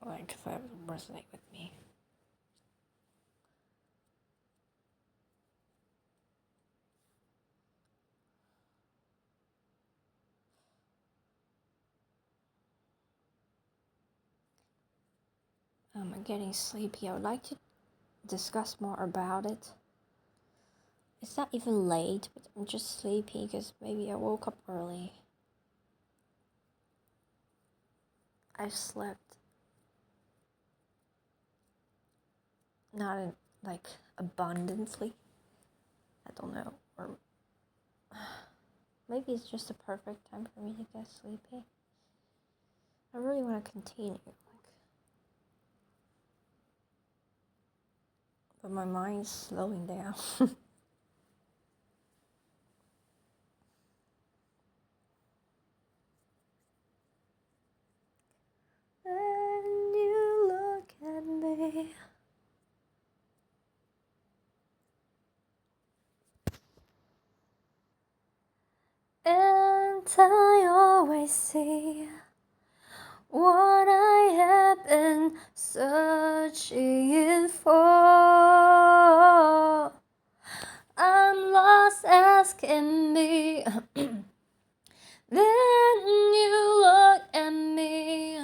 like that would resonate with me. I'm getting sleepy. I would like to discuss more about it. It's not even late, but I'm just sleepy because maybe I woke up early. I slept not like abundantly. I don't know, or maybe it's just a perfect time for me to get sleepy. I really want to continue, but my mind's slowing down. And you look at me, and I always see what I have been searching for. I'm lost, asking me. Then you look at me,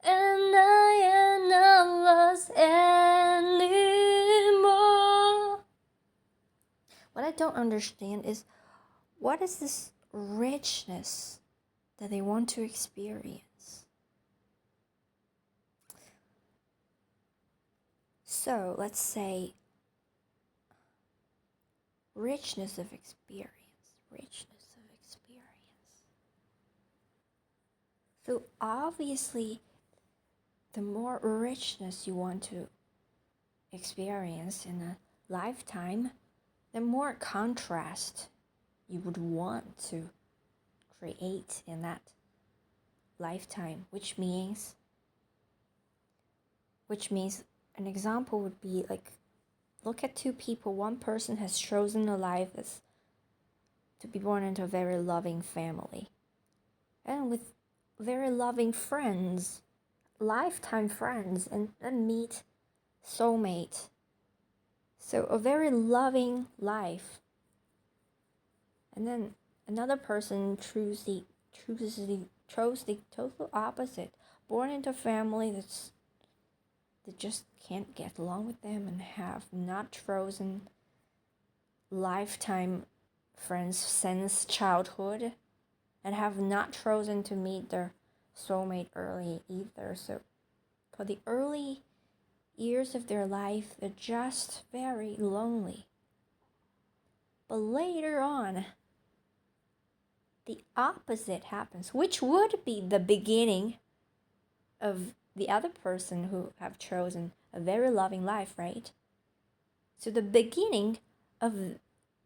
and I don't understand is, what is this richness that they want to experience? So let's say richness of experience. So obviously, the more richness you want to experience in a lifetime, the more contrast you would want to create in that lifetime, which means an example would be like, look at two people. One person has chosen a life as to be born into a very loving family, and with very loving friends, lifetime friends, and then meet soulmate. So a very loving life. And then another person chose the total opposite, born into a family that just can't get along with them and have not chosen lifetime friends since childhood, and have not chosen to meet their soulmate early either. So for the early years of their life, they're just very lonely. But later on, the opposite happens, which would be the beginning of the other person who have chosen a very loving life, right? So the beginning of,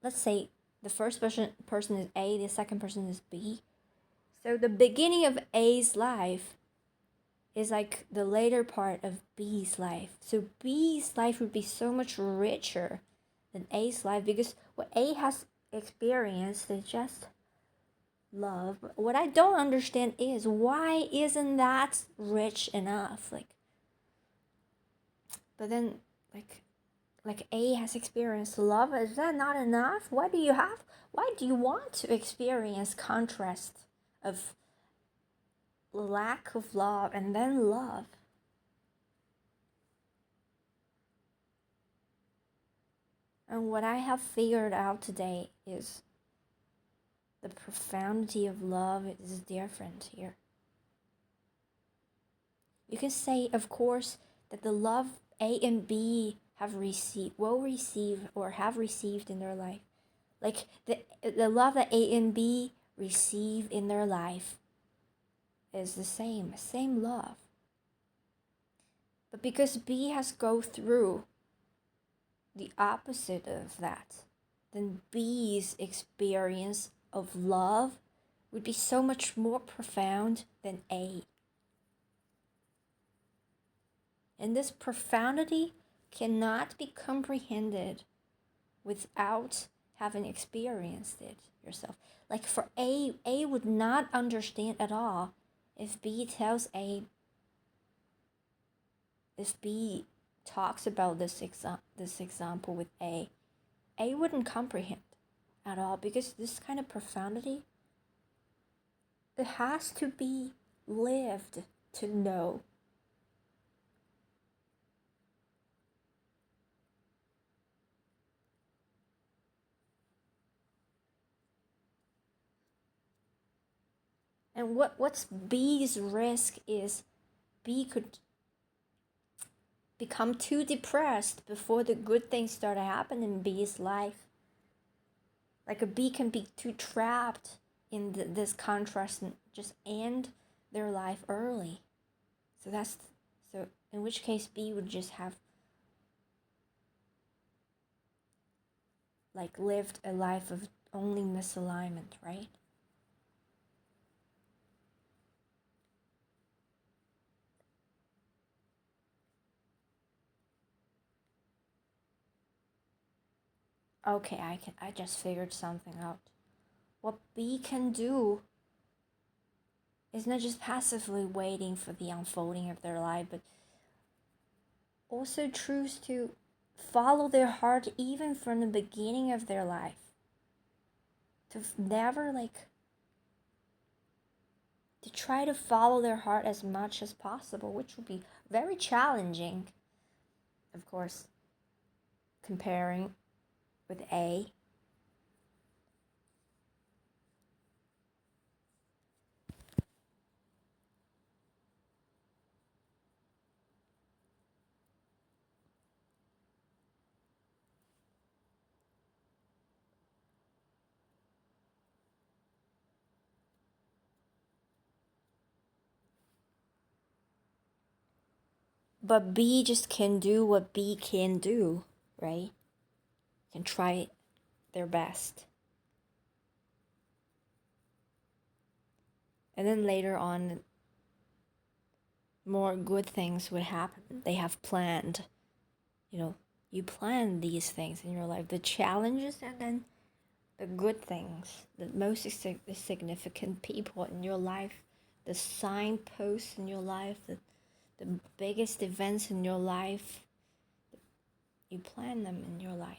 let's say, the first person is A, the second person is B. So the beginning of A's life is like the later part of B's life. So B's life would be so much richer than A's life, because what A has experienced is just love. What I don't understand is, why isn't that rich enough? But then A has experienced love. Is that not enough? Why do you want to experience contrast of lack of love and then love? And what I have figured out today is the profoundity of love is different here. You can say, of course, that the love A and B have received, will receive, or have received in their life, like the love that A and B receive in their life is the same love. But because B has go through the opposite of that, then B's experience of love would be so much more profound than A. And this profundity cannot be comprehended without having experienced it yourself. Like for A would not understand at all if B tells A, if B talks about this example with A wouldn't comprehend at all, because this kind of profundity, it has to be lived to know. And what's B's risk is, B could become too depressed before the good things start to happen in B's life. Like a B can be too trapped in this contrast and just end their life early. So in which case B would just have like lived a life of only misalignment, right? Okay, I just figured something out. What B can do is not just passively waiting for the unfolding of their life, but also choose to follow their heart even from the beginning of their life. To never to try to follow their heart as much as possible, which will be very challenging, of course, comparing with A. But B just can do what B can do, right? Can try their best. And then later on, more good things would happen. They have planned, you plan these things in your life, the challenges and then the good things, the most significant people in your life, the signposts in your life, the biggest events in your life, you plan them in your life.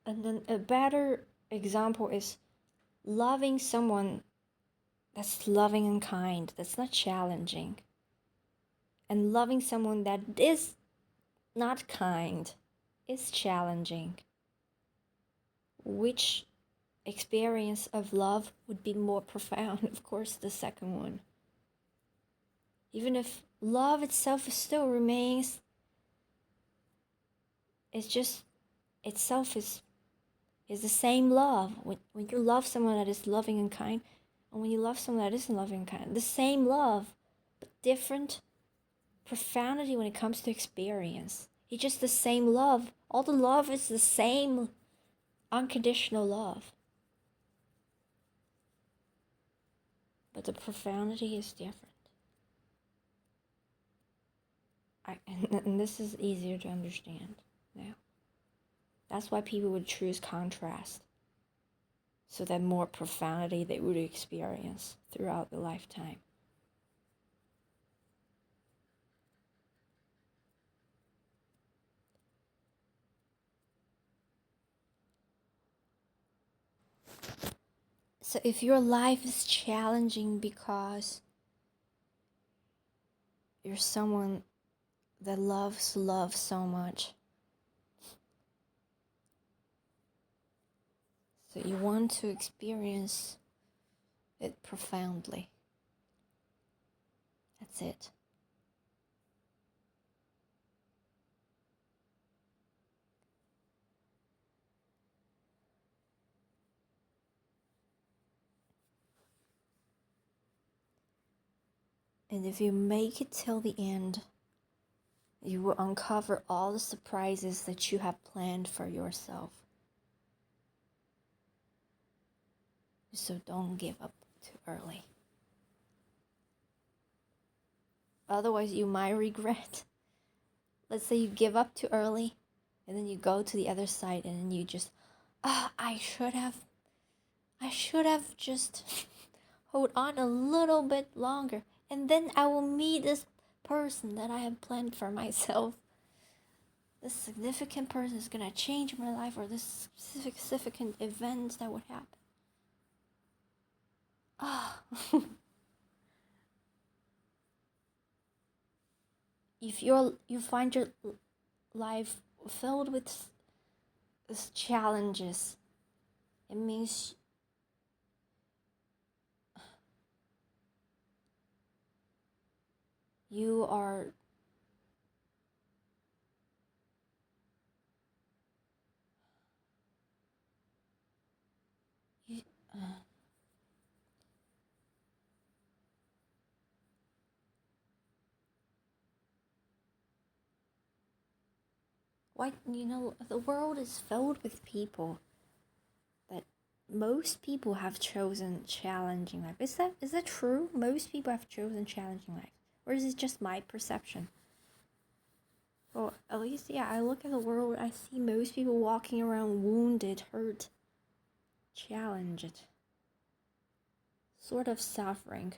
And then a better example is loving someone that's loving and kind, that's not challenging. And loving someone that is not kind is challenging. Which experience of love would be more profound? Of course, the second one. Even if love itself still remains, it's just itself is the same love. When you love someone that is loving and kind, and when you love someone that isn't loving and kind, the same love, but different profoundity when it comes to experience. It's just the same love. All the love is the same unconditional love. But the profundity is different. And this is easier to understand now. That's why people would choose contrast. So that more profundity they would experience throughout the lifetime. So if your life is challenging because you're someone that loves love so much, so you want to experience it profoundly. That's it. And if you make it till the end, you will uncover all the surprises that you have planned for yourself. So don't give up too early. Otherwise, you might regret. Let's say you give up too early, and then you go to the other side, and then you just, I should have just hold on a little bit longer, and then I will meet this person that I have planned for myself. This significant person is gonna change my life, or this significant event that would happen. If you find your life filled with challenges, it means you are the world is filled with people that most people have chosen challenging life. Is that true? Most people have chosen challenging life, or is it just my perception? Well, at least, yeah, I look at the world, I see most people walking around wounded, hurt, challenged, sort of suffering.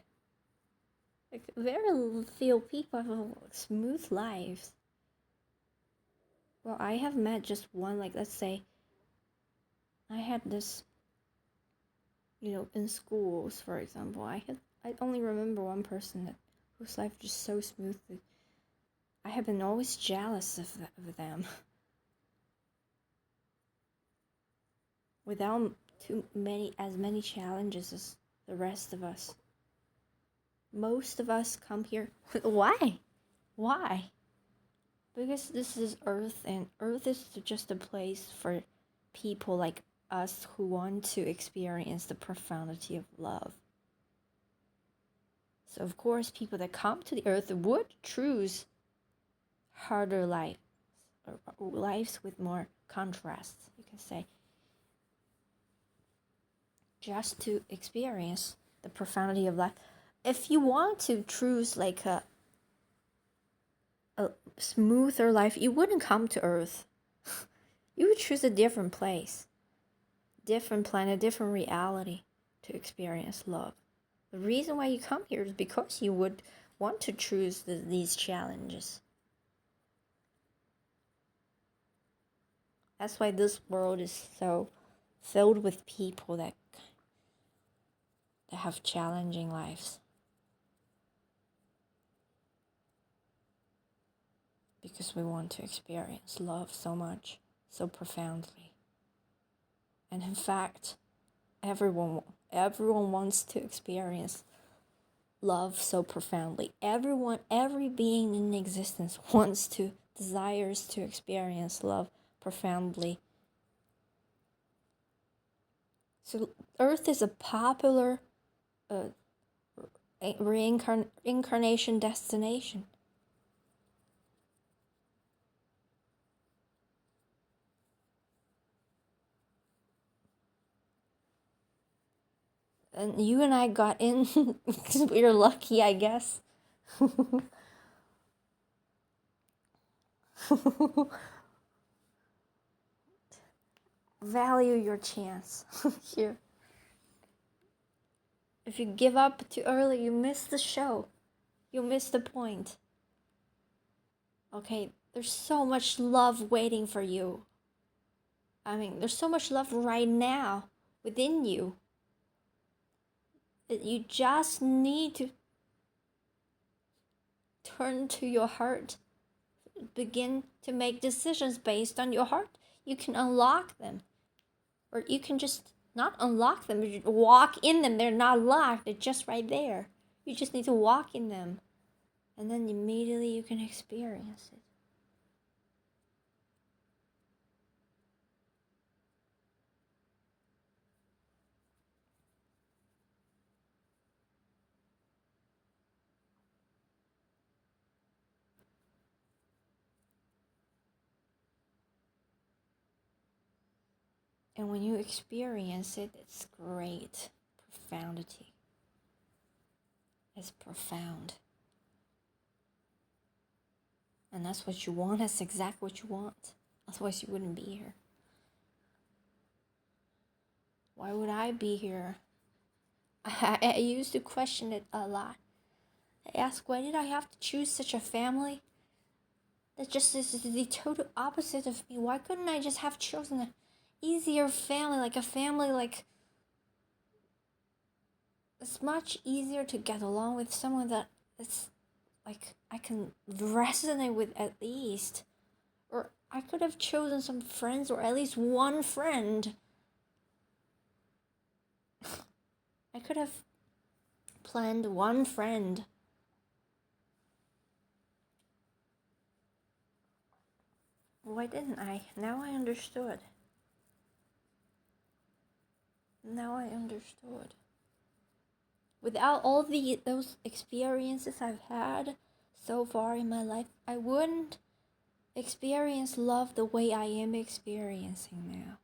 Like, very few people have smooth lives. Well, I have met just one, like, let's say, I had this, in schools, for example, I only remember one person whose life just so smoothly. I have been always jealous of them. Without as many challenges as the rest of us. Most of us come here. Why? Because this is Earth, and Earth is just a place for people like us who want to experience the profundity of love. So of course, people that come to the earth would choose harder lives, or lives with more contrasts, you can say, just to experience the profundity of life. If you want to choose like a smoother life, you wouldn't come to earth. You would choose a different place, different planet, different reality to experience love. The reason why you come here is because you would want to choose these challenges. That's why this world is so filled with people that have challenging lives. Because we want to experience love so much, so profoundly. And in fact, everyone wants to experience love so profoundly. Every being in existence desires to experience love profoundly. So Earth is a popular reincarnation destination. And you and I got in because we were lucky, I guess. Value your chance here. If you give up too early, you miss the show. You miss the point. Okay, there's so much love waiting for you. I mean, there's so much love right now within you. You just need to turn to your heart. Begin to make decisions based on your heart. You can unlock them. Or you can just not unlock them, but walk in them. They're not locked, they're just right there. You just need to walk in them. And then immediately you can experience it. And when you experience it, it's great. Profoundity. It's profound. And that's what you want. That's exactly what you want. Otherwise you wouldn't be here. Why would I be here? I used to question it a lot. I asked, why did I have to choose such a family that just is the total opposite of me? Why couldn't I just have chosen an easier family, like a family like it's much easier to get along with someone that it's like I can resonate with at least. Or I could have chosen some friends, or at least one friend. I could have planned one friend. Why didn't I? Now I understood. Now I understood. Without all those experiences I've had so far in my life, I wouldn't experience love the way I am experiencing now.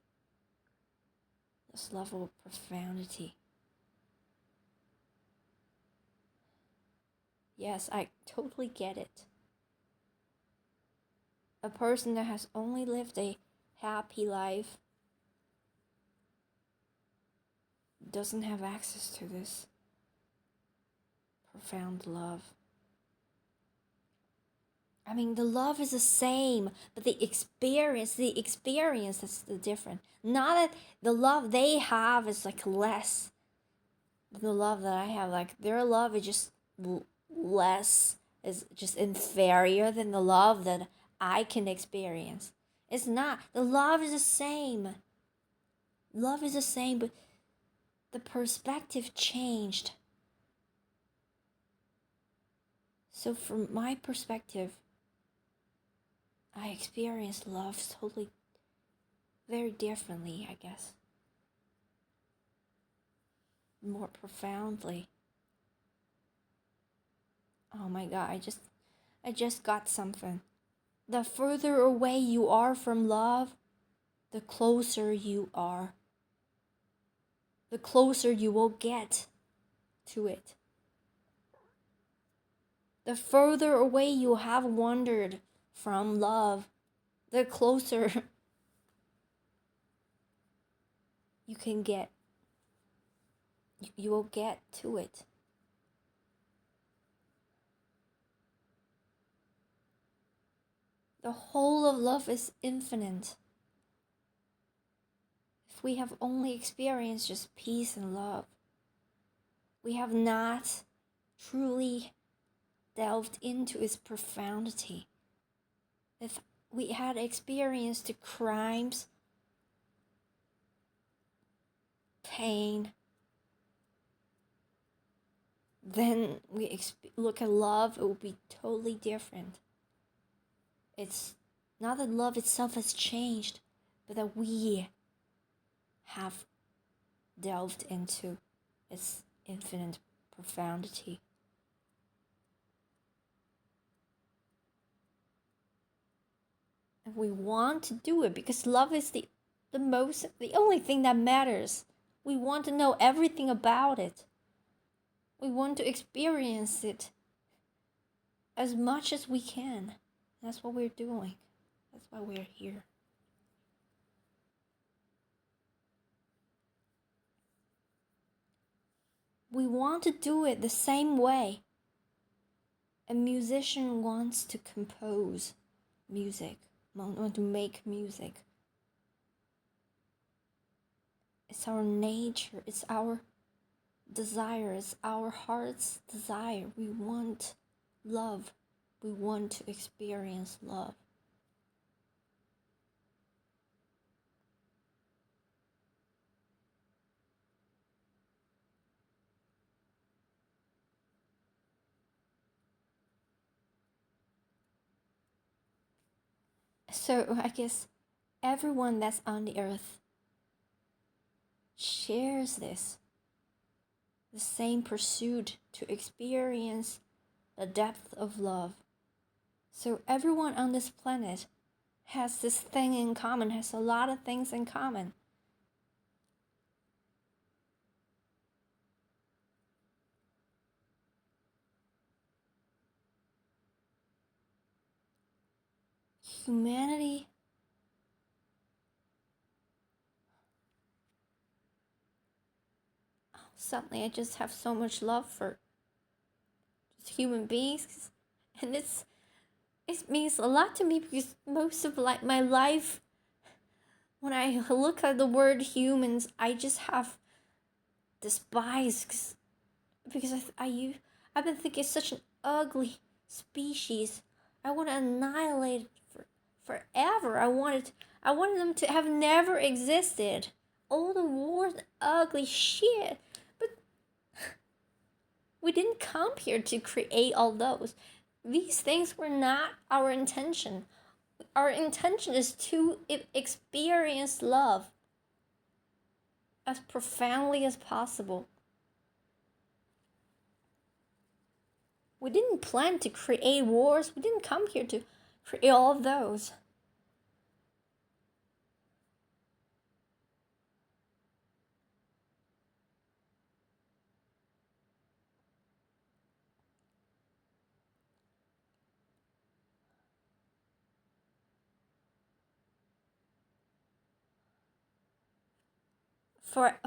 This level of profundity. Yes, I totally get it. A person that has only lived a happy life doesn't have access to this profound love. I mean, the love is the same, but the experience is the different. Not that the love they have is like less than the love that I have. Like their love is just less, is just inferior than the love that I can experience. It's not. The love is the same. Love is the same, but the perspective changed. So from my perspective, I experienced love totally very differently, I guess. more profoundly. Oh my God, I just got something. The further away you are from love, the closer you are. The closer you will get to it. The further away you have wandered from love, the closer you can get. You will get to it. The whole of love is infinite. If we have only experienced just peace and love, we have not truly delved into its profundity. If we had experienced the crimes, pain, then we look at love, it will be totally different. It's not that love itself has changed, but that we have delved into its infinite profundity. And we want to do it because love is the only thing that matters. We want to know everything about it. We want to experience it as much as we can. That's what we're doing. That's why we're here. We want to do it the same way a musician wants to compose music, want to make music. It's our nature, it's our desire, it's our heart's desire. We want love. We want to experience love. So I guess everyone that's on the earth shares the same pursuit to experience the depth of love. So everyone on this planet has this thing in common, has a lot of things in common. Humanity suddenly I just have so much love for just human beings, and it means a lot to me because most of my life, when I look at the word humans, I just have despise because I've been thinking it's such an ugly species. I want to annihilate it forever. I wanted them to have never existed. All the wars, ugly shit. But we didn't come here to create all those. These things were not our intention. Our intention is to experience love as profoundly as possible. We didn't plan to create wars. We didn't come here to create all of those. For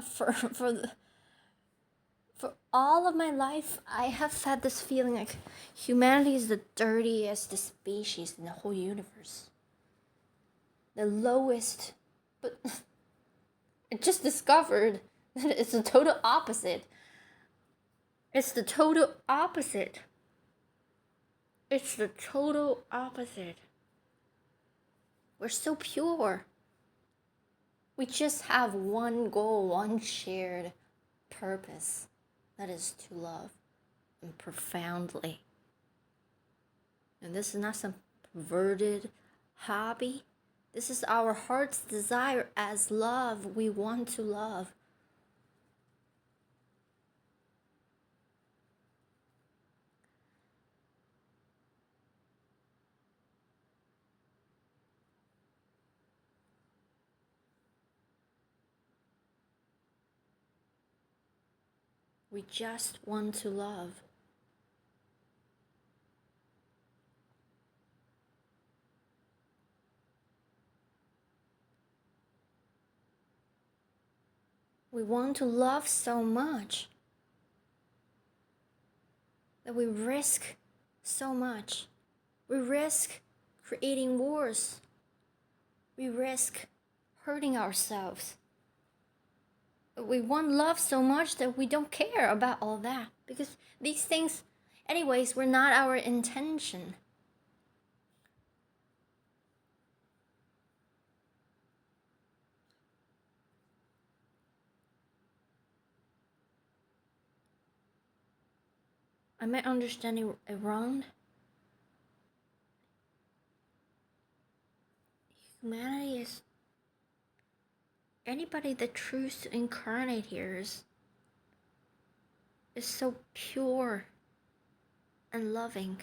all of my life, I have had this feeling like humanity is the dirtiest species in the whole universe. The lowest, but I just discovered that it's the total opposite. It's the total opposite. It's the total opposite. We're so pure. We just have one goal, one shared purpose. That is to love and profoundly. And this is not some perverted hobby. This is our heart's desire as love. We want to love. We just want to love. We want to love so much that we risk so much. We risk creating wars. We risk hurting ourselves. We want love so much that we don't care about all that, because these things, anyways, were not our intention. Am I understanding it wrong? Humanity is anybody that chooses to incarnate here is so pure and loving.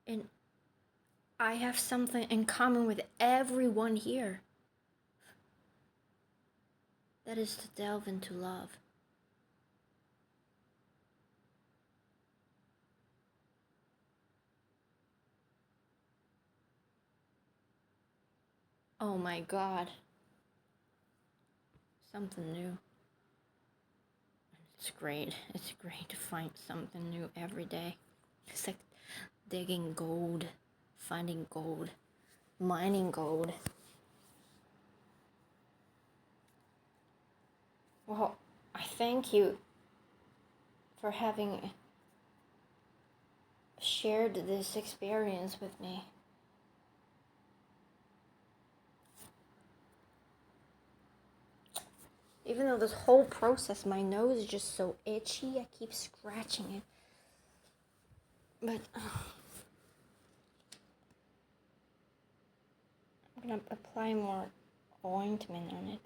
And I have something in common with everyone here. That is to delve into love. Oh my God. Something new. It's great. It's great to find something new every day. It's like digging gold, finding gold, mining gold. Well, I thank you for having shared this experience with me. Even though this whole process, my nose is just so itchy, I keep scratching it. But I'm gonna apply more ointment on it.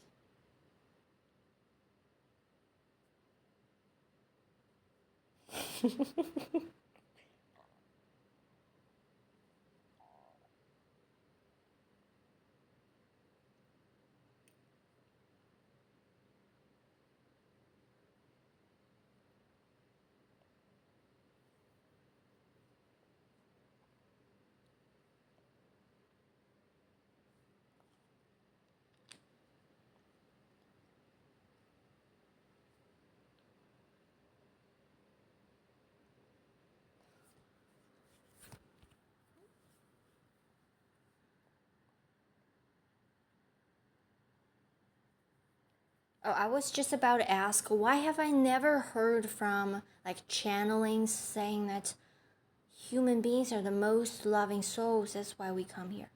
Oh, I was just about to ask, why have I never heard from like channelings saying that human beings are the most loving souls, that's why we come here?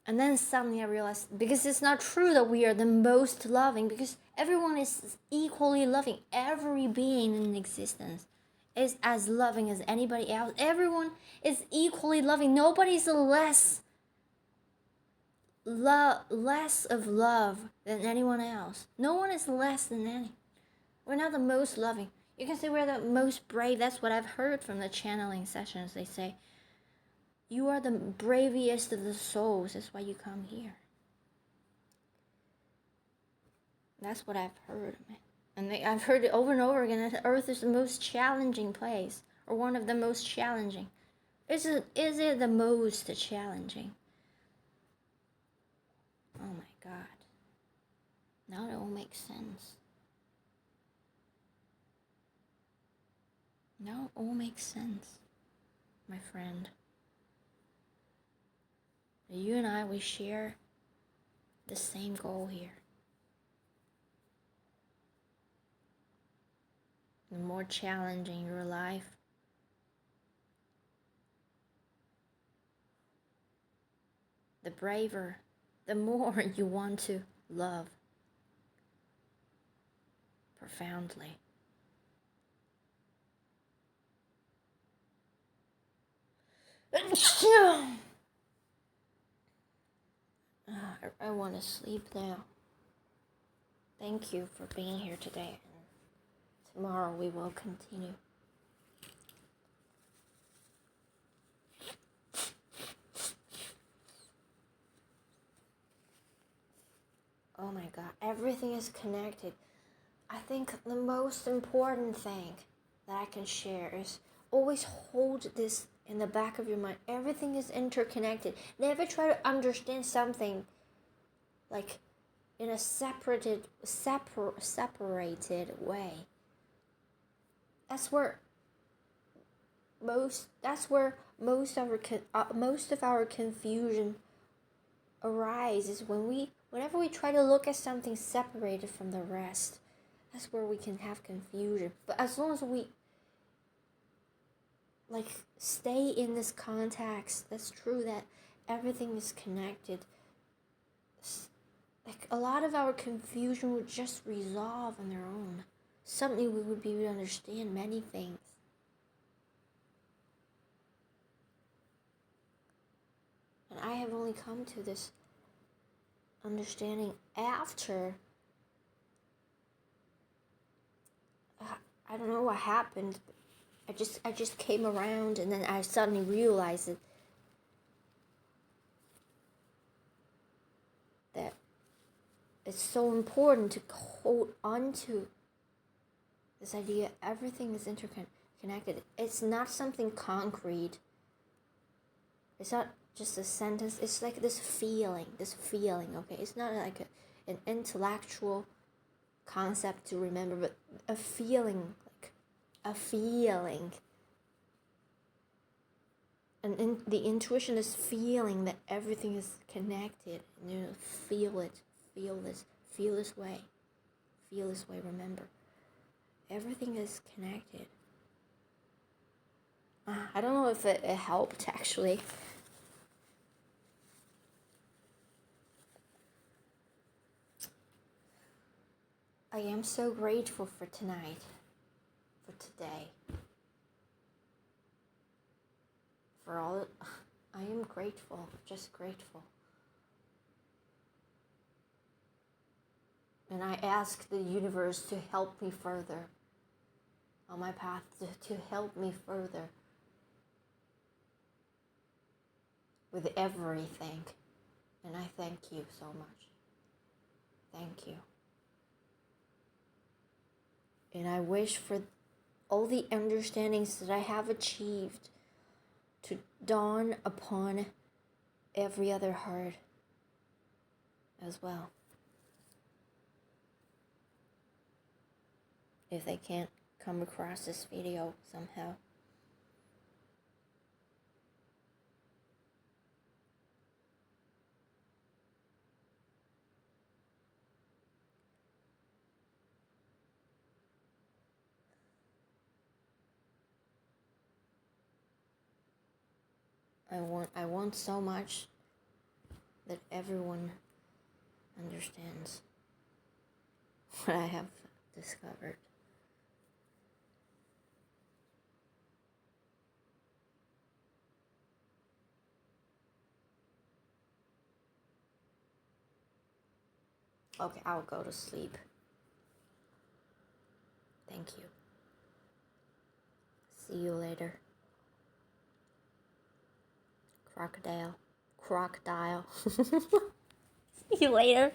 And then suddenly I realized, because it's not true that we are the most loving, because everyone is equally loving. Every being in existence is as loving as anybody else. Everyone is equally loving. Nobody's less of love than anyone else. No one is less than any. We're not the most loving. You can say we're the most brave. That's what I've heard from the channeling sessions. They say, you are the bravest of the souls. That's why you come here. That's what I've heard. And I've heard it over and over again that Earth is the most challenging place, or one of the most challenging. Is it the most challenging? Oh my God. Now it all makes sense. Now it all makes sense, my friend. You and I, we share the same goal here. The more challenging your life, the braver, the more you want to love profoundly. I want to sleep now. Thank you for being here today and Tomorrow we will continue. Oh my God, everything is connected. I think the most important thing that I can share is always hold this in the back of your mind. Everything is interconnected. Never try to understand something like in a separated way. That's where most of our confusion arises whenever we try to look at something separated from the rest. That's where we can have confusion. But as long as we stay in this context, that's true that everything is connected. A lot of our confusion would just resolve on their own. Suddenly we would be able to understand many things. And I have only come to this understanding after I don't know what happened. I just came around, and then I suddenly realized that it's so important to hold on to this idea everything is interconnected. It's not something concrete. It's not just a sentence. It's like this feeling, okay? It's not like an intellectual concept to remember, but a feeling. And the intuition is feeling that everything is connected. And feel this way. Remember, everything is connected. I don't know if it helped, actually. I am so grateful for tonight, for today, for all. I am grateful, just grateful. And I ask the universe to help me further on my path, to help me further with everything. And I thank you so much. Thank you. And I wish for all the understandings that I have achieved to dawn upon every other heart as well. If they can't come across this video somehow. I want so much that everyone understands what I have discovered. Okay, I'll go to sleep. Thank you. See you later. Crocodile. See you later.